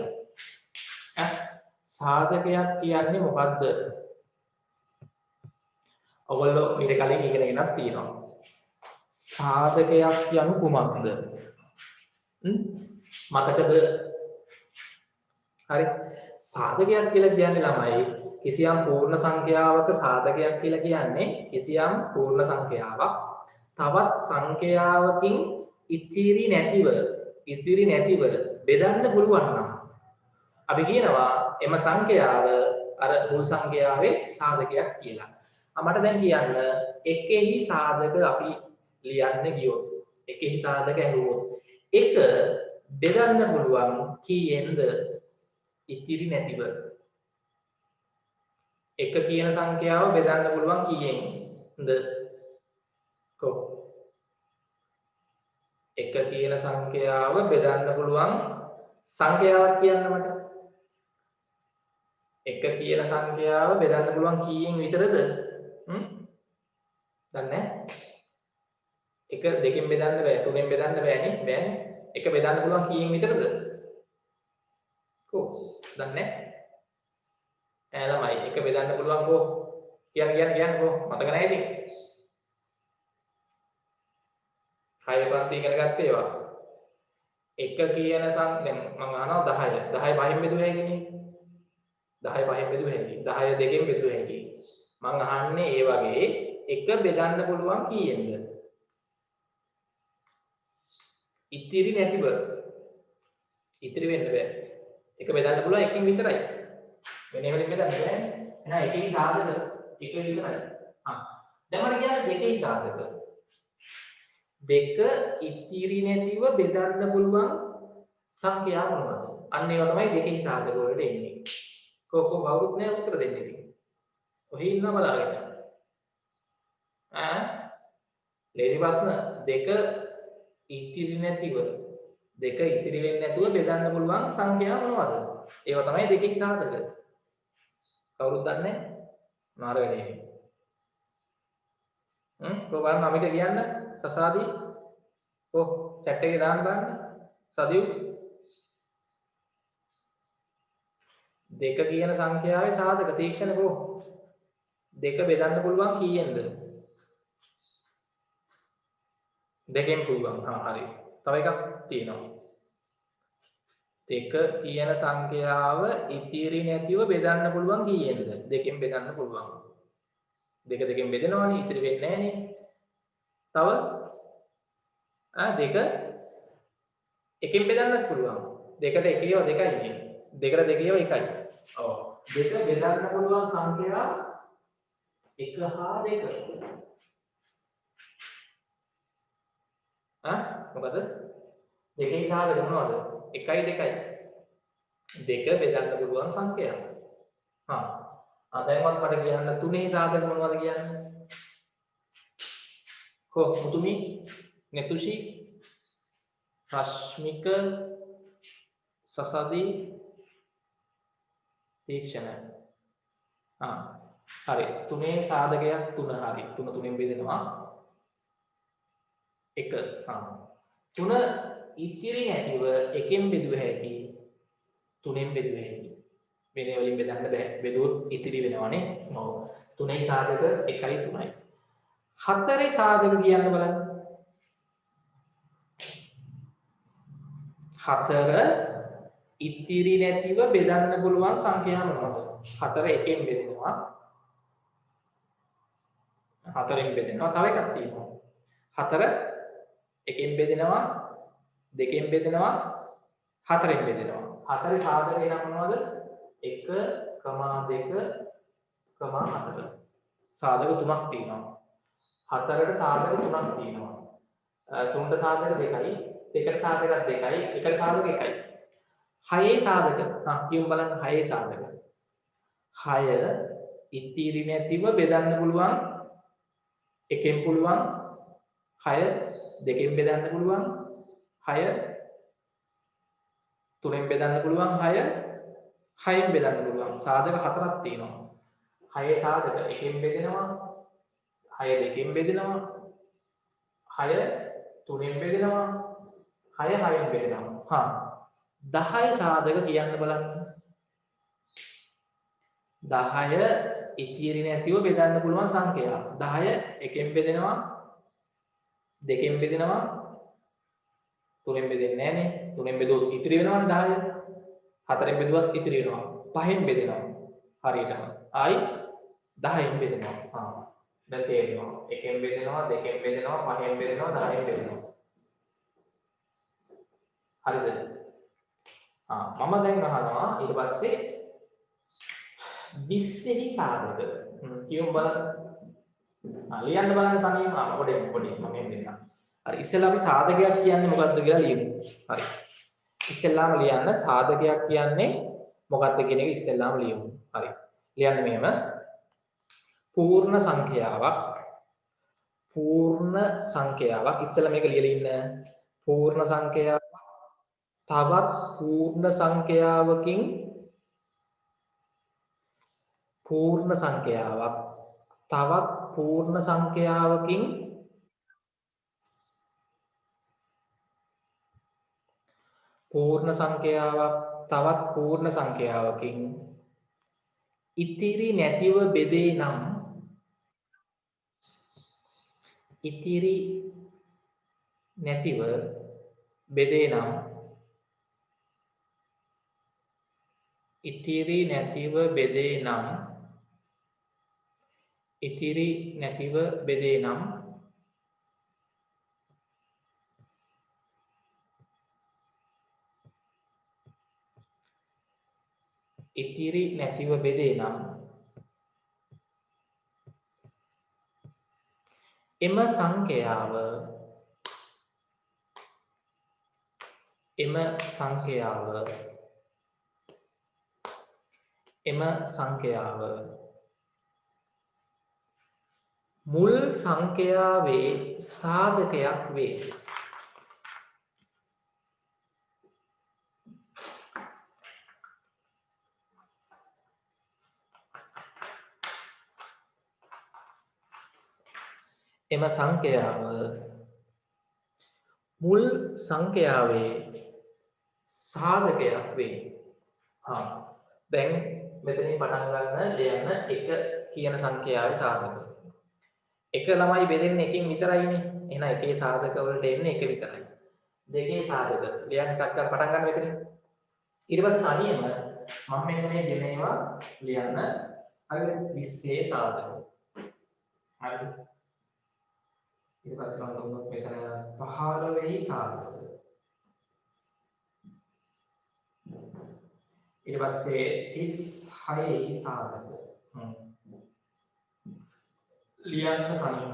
සාධකයක් කියන්නේ මොකද්ද? ඔයගොල්ලෝ ඊට කලින් ඉගෙනගෙනක් තියෙනවා. සාධකයක් යනු කුමක්ද? මතකද? හරි. සාධකයක් කියලා කියන්නේ ළමයි කිසියම් පූර්ණ සංඛ්‍යාවක සාධකයක් කියලා කියන්නේ කිසියම් පූර්ණ සංඛ්‍යාවක් තවත් සංඛ්‍යාවකින් ඉතිරි නැතිව බෙදන්න පුළුවන් නම් අපි කියනවා එම සංඛ්‍යාව අර මුල් සංඛ්‍යාවේ සාධකයක් කියලා. මට දැන් කියන්න එකෙහි සාධක අපි ලියන්න ගියොත් එකෙහි සාධක ඇහුවොත් එක බෙදන්න පුළුවන් කීයෙන්ද ඉතිරි නැතිව එක කියන සංඛ්‍යාව බෙදන්න පුළුවන් කීයෙන්ද කො එක කියන සංඛ්‍යාව බෙදන්න පුළුවන් සංඛ්‍යාවක් කියන්න මට එක කියන සංඛ්‍යාව බෙදන්න පුළුවන් කීයෙන් විතරද දන්නේ එක දෙකෙන් බෙදන්න බෑ තුනෙන් බෙදන්න බෑනේ බෑනේ එක බෙදන්න පුළුවන් කීයෙන් විතරද කො දන්නේ ළමයි එක බෙදන්න පුළුවන් කො කියන්න කො මතක නැහැ ඉතින් 6 පන්ති ඉගෙන ගත්තේ ඒවා එක කියන දැන් මම අහනවා 10 5න් බෙදුව හැකිනේ 10 5න් බෙදුව හැකි 10 දෙකෙන් බෙදුව හැකි මම අහන්නේ ඒ වගේ එක බෙදන්න පුළුවන් කීයෙන්ද ඉතිරි නැතිව ඉතිරි වෙන්න බෑ එක බෙදන්න පුළුවන් එකකින් විතරයි වෙන එකකින් බෙදන්න බෑ එහෙනම් එකේ සාධක එක විතරයි දැන් මට කියන්නේ දෙකේ සාධක දෙක ඉතිරි නැතිව බෙදන්න පුළුවන් සංඛ්‍යා මොනවද අන්න ඒවා තමයි දෙකේ සාධක වලට එන්නේ කවුරුත් නෑ උත්තර දෙන්න ඉතින් ඔහි ඉන්න බලාගෙන ලේසි ප්‍රශ්න දෙක ඉතිරි නැතිව දෙක ඉතිරි වෙන්නේ නැතුව බෙදන්න පුළුවන් සංඛ්‍යා මොනවද? ඒවා තමයි දෙකේ සාධක. කවුරුත් දන්නේ? මාර වෙන්නේ. කොහොමද අපිට කියන්න සසාදී? chat එකේ දාන්න බලන්න. සදියු දෙක කියන සංඛ්‍යාවේ සාධක තීක්ෂණ කො දෙක බෙදන්න පුළුවන් කීයෙන්ද? දෙකෙන් පුළුවන්. හරි. තව එකක් තියෙනවා. දෙක කියන සංඛ්‍යාව ඉතිරි නැතිව බෙදන්න පුළුවන් කීයෙන්ද? දෙකෙන් බෙදන්න පුළුවන්. දෙක දෙකෙන් බෙදනවනේ ඉතිරි වෙන්නේ නැහනේ. තව දෙක එකෙන් බෙදන්නත් පුළුවන්. දෙකට එකේව දෙකයි. දෙකට දෙකේව එකයි. ඔව්. දෙක බෙදන්න පුළුවන් සංඛ්‍යාව 1 හා 2. මොකද දෙකේ සාධක මොනවද 1යි 2යි දෙක බෙදන්න පුළුවන් සංඛ්‍යාව දැන්වත් මට කියන්න තුනේ සාධක මොනවද කියන්න මුතුමි නෙතුෂි රශ්මික සසදී තීක්ෂණ හරි තුනේ සාධකයක් 3 හරි 3 තුනෙන් බෙදෙනවා 1 3 ඉතිරි නැතිව එකෙන් බෙදුව හැකි 3ෙන් බෙදුව හැකි විනය වලින් බෙදන්න බෑ. බෙදුවොත් ඉතිරි වෙනවනේ. ඔව්. 3යි සාධක 1යි 3යි. 4 සාධක කියන්න බලන්න. 4 ඉතිරි නැතිව බෙදන්න පුළුවන් සංඛ්‍යා මොනවද? 4 එකෙන් බෙදෙනවා. 4ෙන් බෙදෙනවා. තව එකක් තියෙනවා. 4 එකෙන් බෙදෙනවා, 2කින් බෙදෙනවා, 4ෙන් බෙදෙනවා. 4 සාධකේ නම් මොනවද? 1, 2, 4. සාධක තුනක් තියෙනවා. 4ට සාධක තුනක් තියෙනවා. 3ට සාධක 2යි, 2ට සාධක 2යි, 1ට සාධක 1යි. 6 සාධක. කියමු බලන්න 6 සාධක. 6 ඉතිරි නැතිව බෙදන්න පුළුවන්, එකෙන් පුළුවන්, 6 දෙකෙන් බෙදන්න පුළුවන්, 6 තුනෙන් බෙදන්න පුළුවන්, 6 6න් බෙදන්න පුළුවන්. සාධක හතරක් තියෙනවා. 6 සාධක එකෙන් බෙදෙනවා, 6 දෙකෙන් බෙදෙනවා, 6 තුනෙන් බෙදෙනවා, 6 6න් බෙදෙනවා. 10 සාධක කියන්න බලන්න. 10 ඉතිරි නැතිව බෙදන්න පුළුවන් සංඛ්‍යා. 10 එකෙන් බෙදෙනවා, දෙකෙන් බෙදෙනවා, තුනෙන් බෙදෙන්නේ නැහනේ. තුනෙන් බෙදුවොත් ඉතිරි වෙනවනේ 10. හතරෙන් බෙදුවත් ඉතිරි වෙනවා. පහෙන් බෙදෙනවා. හරියටම. ආයි 10න් බෙදෙනවා. දැන් තේරෙනවා. එකෙන් බෙදෙනවා, දෙකෙන් බෙදෙනවා, පහෙන් බෙදෙනවා, 10න් බෙදෙනවා. හරිද? මම දැන් අහනවා ඊට පස්සේ 20 වෙනි සාධක. කියමු බලන්න. ලියන්න බලන්න තනියම. පොඩි මම එන්නම්. හරි ඉස්සෙල්ලා අපි සාධකයක් කියන්නේ මොකක්ද කියලා ලියමු. හරි. ඉස්සෙල්ලාම ලියන්න සාධකයක් කියන්නේ මොකක්ද කියන එක ඉස්සෙල්ලාම ලියමු. හරි. ලියන්න මෙහෙම. පූර්ණ සංඛ්‍යාවක් ඉස්සෙල්ලා මේක ලියලා ඉන්න. පූර්ණ සංඛ්‍යාවක් තවත් පූර්ණ සංඛ්‍යාවකින් පූර්ණ සංඛ්‍යාවක් තවත් පූර්ණ සංඛ්‍යාවකින් පූර්ණ සංඛ්‍යාවක් තවත් පූර්ණ සංඛ්‍යාවකින් ඉතිරි නැතිව බෙදේ නම් ඉතිරි නැතිව බෙදේ නම් ඉතිරි නැතිව බෙදේ නම් ඉතිරි නැතිව බෙදේ නම් ඉතිරි නැතිව බෙදේ නම් එම සංඛ්‍යාව මුල් සංඛ්‍යාවේ සාධකයක් වේ. එම සංඛ්‍යාව මුල් සංඛ්‍යාවේ සාධකයක් වේ. දැන් මෙතනින් පටන් ගන්න ලියන්න 1 කියන සංඛ්‍යාවේ සාධක. 1 ළමයි බෙදෙන්නේ එකකින් විතරයිනේ. එහෙනම් එකේ සාධක වලට එන්නේ 1 විතරයි. දෙකේ සාධක ලියන්න ටක් කරලා පටන් ගන්න මෙතනින්. ඊට පස්සේ තනියම මම මෙන්න මේ දෙන ඒවා ලියන්න. හරිද? 20 සාධක. හරිද? ඊට පස්සේ මම දුන්නොත් මෙතන 15 වෙනි සාධක. ඊට පස්සේ 36 වෙනි සාධක. ලියන්න තනියම.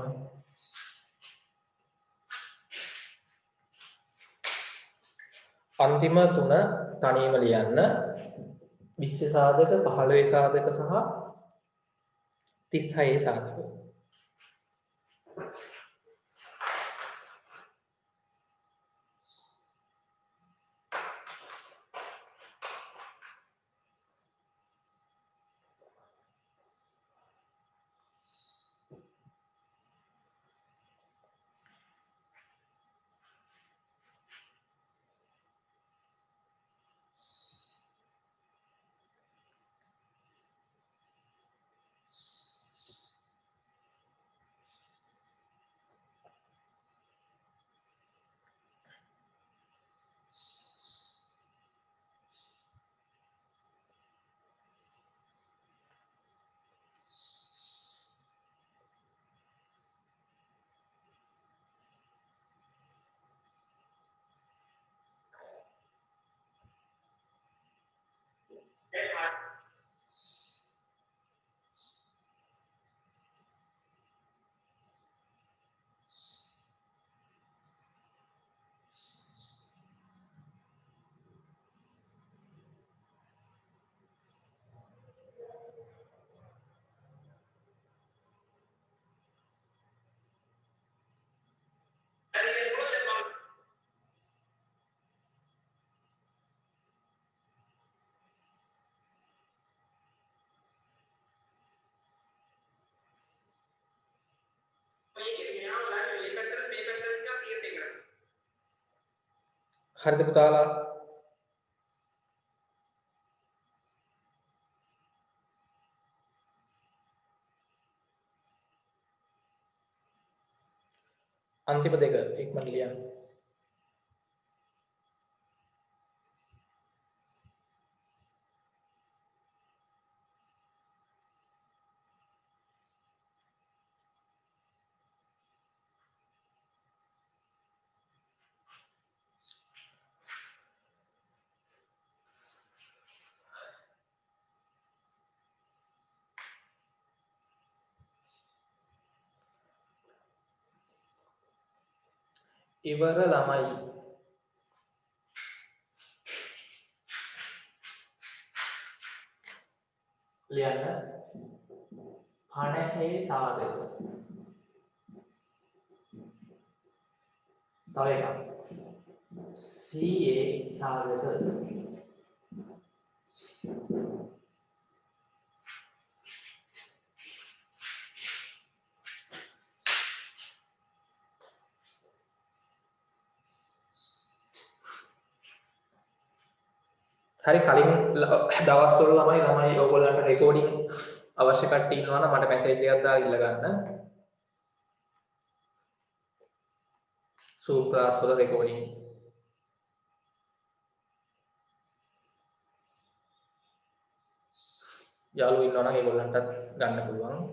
අන්තිම තුන තනියම ලියන්න. 20 සාධක, 15 සාධක සහ 36 සාධක. හරිද පුතාලා? අන්තිම දෙක ඉක්මනට ලියන්න. ඉවර ළමයි ලියන්න. 50 සාධක. තව එකක්. CA සාධක. හරි කලින් දවස්වල ළමයි ඕගොල්ලන්ට රෙකෝඩින් අවශ්‍ය කට්ටිය ඉන්නවා නම් මට මැසේජ් එකක් දාලා ඉල්ල ගන්න. Zoom class වල රෙකෝඩින්. යාළුවෝ ඉන්නවා නම් ඒගොල්ලන්ටත් ගන්න පුළුවන්.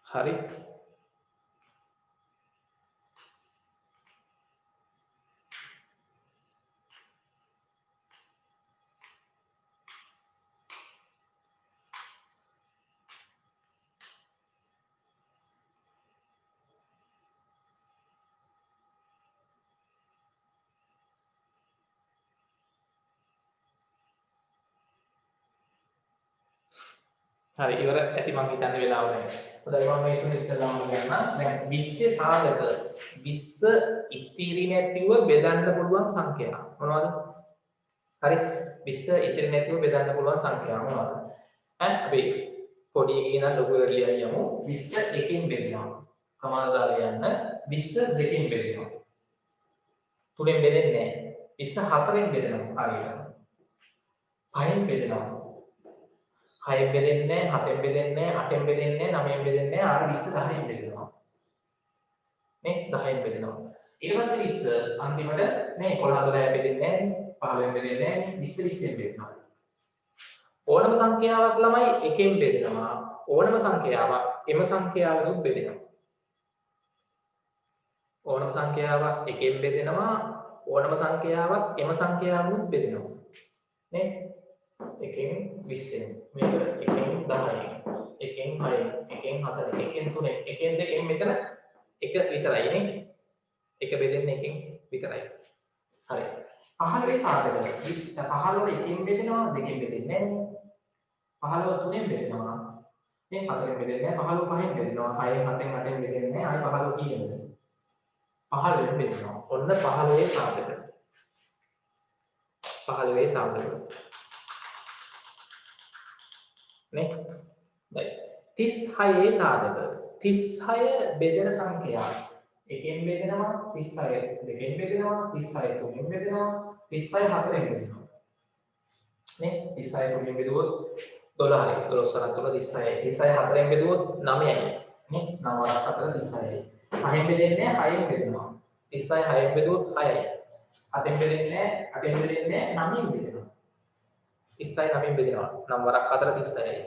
හරි හරි ඉවර ඇති මම හිතන්නේ වෙලාව නැහැ. හොඳයි මම මේ තුන ඉස්සෙල්ලාම ගන්න. දැන් 20 සාධක 20 ඉතිරි නැතිව බෙදන්න පුළුවන් සංඛ්‍යා මොනවද? හරි 20 ඉතිරි නැතිව බෙදන්න පුළුවන් සංඛ්‍යා මොනවද? අපි පොඩි එකේ ඉඳන් ලොකු එකට ලියමු 20 එකකින් බෙදෙනවා. කමාල දාලා යන්න 20 දෙකකින් බෙදෙනවා. තුනෙන් බෙදෙන්නේ නැහැ. 20 හතරෙන් බෙදෙනවා හරියට. පහෙන් බෙදෙනවා. 6ෙන් බෙදෙන්නේ නැහැ, 7ෙන් බෙදෙන්නේ නැහැ, 8ෙන් බෙදෙන්නේ නැහැ, 9ෙන් බෙදෙන්නේ නැහැ, 20 10ෙන් බෙදෙනවා. නේ 10ෙන් බෙදෙනවා. ඊට පස්සේ 20 අන්තිමට මේ 11 12 බෙදෙන්නේ නැහැ, 15ෙන් බෙදෙන්නේ නැහැ, 20 20ෙන් බෙදෙනවා. ඕනම සංඛ්‍යාවක් ළමයි එකෙන් බෙදෙනවා. ඕනම සංඛ්‍යාවක් එම සංඛ්‍යාවලුත් බෙදෙනවා. ඕනම සංඛ්‍යාවක් එකෙන් බෙදෙනවා. ඕනම සංඛ්‍යාවක් එම සංඛ්‍යාවලුත් බෙදෙනවා. නේ එකෙන් 20ෙන් මේක එකෙන් 10ෙන් එකෙන් 6ෙන් එකෙන් 4ෙන් එකෙන් 3ෙන් එකෙන් 2ෙන් මෙතන එක විතරයි නේ එක බෙදෙන්නේ එකෙන් විතරයි හරි 15 සාධක 20 15 එකෙන් බෙදෙනවා දෙකෙන් බෙදෙන්නේ නැහැ 15 තුනෙන් බෙදෙනවා නේ 4ෙන් බෙදෙන්නේ නැහැ 15 පහෙන් බෙදෙනවා 6ෙන් 7ෙන් 8ෙන් බෙදෙන්නේ නැහැ ආයි 15 කීයද 15ෙන් බෙදෙනවා ඔන්න 15 සාධක 15 සාධක නේ දැන් 36 සාධක 36 බෙදෙන සංඛ්‍යා එකෙන් බෙදෙනවා 36 දෙකෙන් බෙදෙනවා 36 තුනෙන් බෙදෙනවා 36 හතරෙන් බෙදෙනවා නේ 36 තුනෙන් බෙදුවොත් 12යි 12 3 36 36 හතරෙන් බෙදුවොත් 9යි නේ 9 4 36යි 5ෙන් බෙදෙන්නේ 6ෙන් බෙදෙනවා 30යි 6න් බෙදුවොත් 6යි. 7න් බෙදෙන්නේ 8න් බෙදෙන්නේ 9න් බෙදෙනවා. 30යි 9න් බෙදෙනවා. නම් වරක් 4 36යි.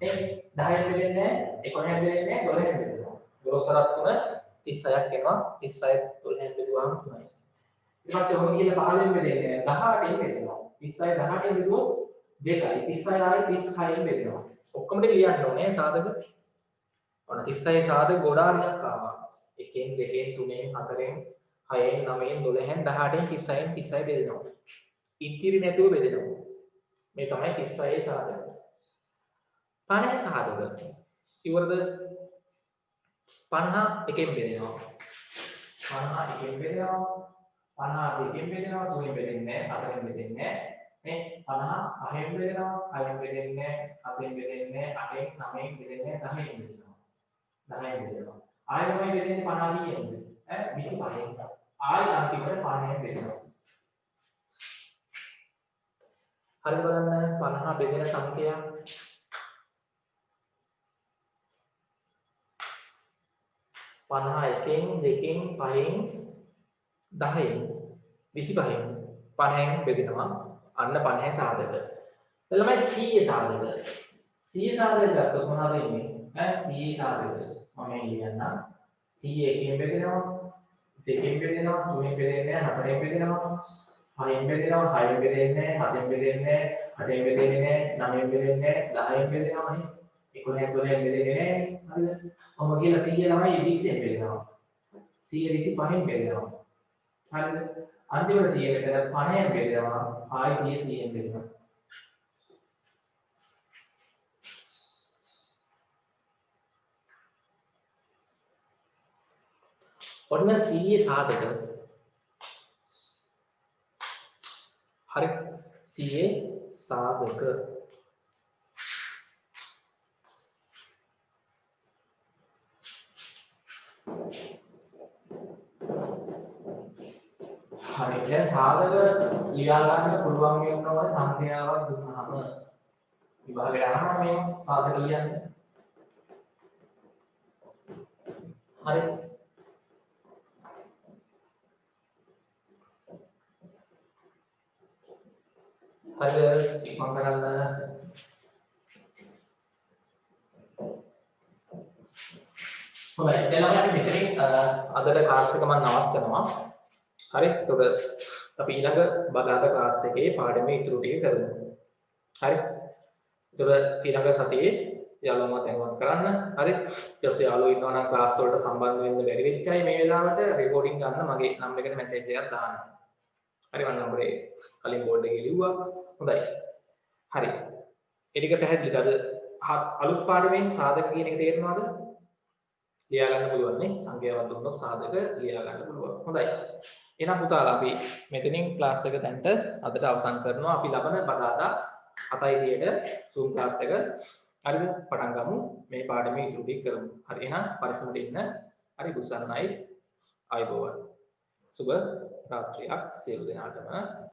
මේ 10න් බෙදෙන්නේ 11න් බෙදෙන්නේ 12න් බෙදෙනවා. 12 වරක් 3 36ක් එනවා. 36 12න් බෙදුවාම 3යි. ඊට පස්සේ ඔහොම ගිහලා 15න් බෙදෙන්නේ 18න් බෙදෙනවා. 30යි 18න් බෙදුවොත් 2යි. 30යි ආයි 36න් බෙදෙනවා. ඔක්කොම ටික ලියන්න ඕනේ සාධක. ඔන්න 30යි සාධක ගොඩාරියක් ආවා. 1න් 2න් 3න් 4න් 6න් 9න් 12න් 18න් 30යින් 30යි බෙදෙනවා. ඉතිරි නැතුව බෙදෙනවා. මේ තමයි 30යි සාධක. 50 සාධක. ඉවරද? 50 එකෙන් බෙදෙනවා. 50 එකෙන් බෙදෙනවා. 50 දෙකෙන් බෙදෙනවා. 3ෙන් බෙදෙන්නේ නැහැ. 4ෙන් බෙදෙන්නේ නැහැ. මේ 50 5ෙන් බෙදෙනවා. 6ෙන් බෙදෙන්නේ නැහැ. 7ෙන් බෙදෙන්නේ නැහැ. 8ෙන් 9ෙන් බෙදෙන්නේ නැහැ. 10ෙන් බෙදෙනවා. 10ෙන් බෙදෙනවා. ආයෙ තමයි බෙදෙන්නේ 50 කීයෙන්ද? 25ෙන්. ආයෙ අන්තිමට 50ෙන් බෙදෙනවා. හරිද බලන්න 50 බෙදෙන සංඛ්‍යා 50 1න් 2න් 5න් 10න් 25න් 50න් බෙදෙනවා අන්න 50 සාධක. ළමයි 100 සාධක. 100 සාධක ගත්තොත් මොනවද ඉන්නේ? 100 සාධක. මම ලියන්නම්. 100 එකෙන් බෙදෙනවා 2කින් බෙදෙනවා 3කින් බෙදෙන්නේ 4කින් බෙදෙනවා 5කින් බෙදෙනවා 6කින් බෙදෙන්නේ 7කින් බෙදෙන්නේ 8කින් බෙදෙන්නේ 9කින් බෙදෙන්නේ 10කින් බෙදෙනවා නේ 11 12කින් බෙදෙන්නේ හරිද ඔම කියලා 100 ළමයි 20ෙන් බෙදෙනවා 100 25න් බෙදෙනවා හරිද අන්තිමට 100 මෙතන 50න් බෙදෙනවා ආයි 100 100න් බෙදෙනවා ඔන්න 100 සාධක හරි 100 සාධක හරි දැන් සාධක ලියා ගන්න පුළුවන් වෙන්න ඕනේ සංඛ්‍යාවක් දුන්නාම විභාගයට අහනවා මේ සාධක ලියන්න හරි හරිද ඉක්මන් කරන්න හොඳයි දැන් අපි මෙතනින් අදට ක්ලාස් එක මම නවත්තනවා හරි එතකොට අපි ඊළඟ බදාදා ක්ලාස් එකේ පාඩමේ ඉතුරු ටික කරමු හරි එතකොට ඊළඟ සතියේ යාළුවන්ව දැනුවත් කරන්න හරි ඊට පස්සේ යාළුවෝ ඉන්නවා නම් ක්ලාස් වලට සම්බන්ධ වෙන්න බැරි වෙච්ච අය මේ වෙලාවට රෙකෝඩින් ගන්න මගේ නම් එකට මැසේජ් එකක් දාන්න හරි මම නම්බරේ කලින් බෝඩ් එකේ ලිව්වා හොඳයි හරි ඒ ටික පැහැදිලිද අද අලුත් පාඩමෙන් සාධක කියන එක තේරෙනවද ලියා ගන්න පුළුවන් නේ සංඛ්‍යාවක් දුන්නොත් සාධක ලියා ගන්න පුළුවන් හොඳයි එහෙනම් පුතාලා අපි මෙතනින් ක්ලාස් එක දැන්ට අදට අවසන් කරනවා අපි ලබන බදාදා 7:30ට Zoom ක්ලාස් එක හරිද පටන් ගමු මේ පාඩමේ ඉතුරු ටික කරමු හරි එහෙනම් පරිස්සමට ඉන්න හරි බුසන්නයි ආයුබෝවන් සුබ රාත්‍රියක් සියලු දෙනාටම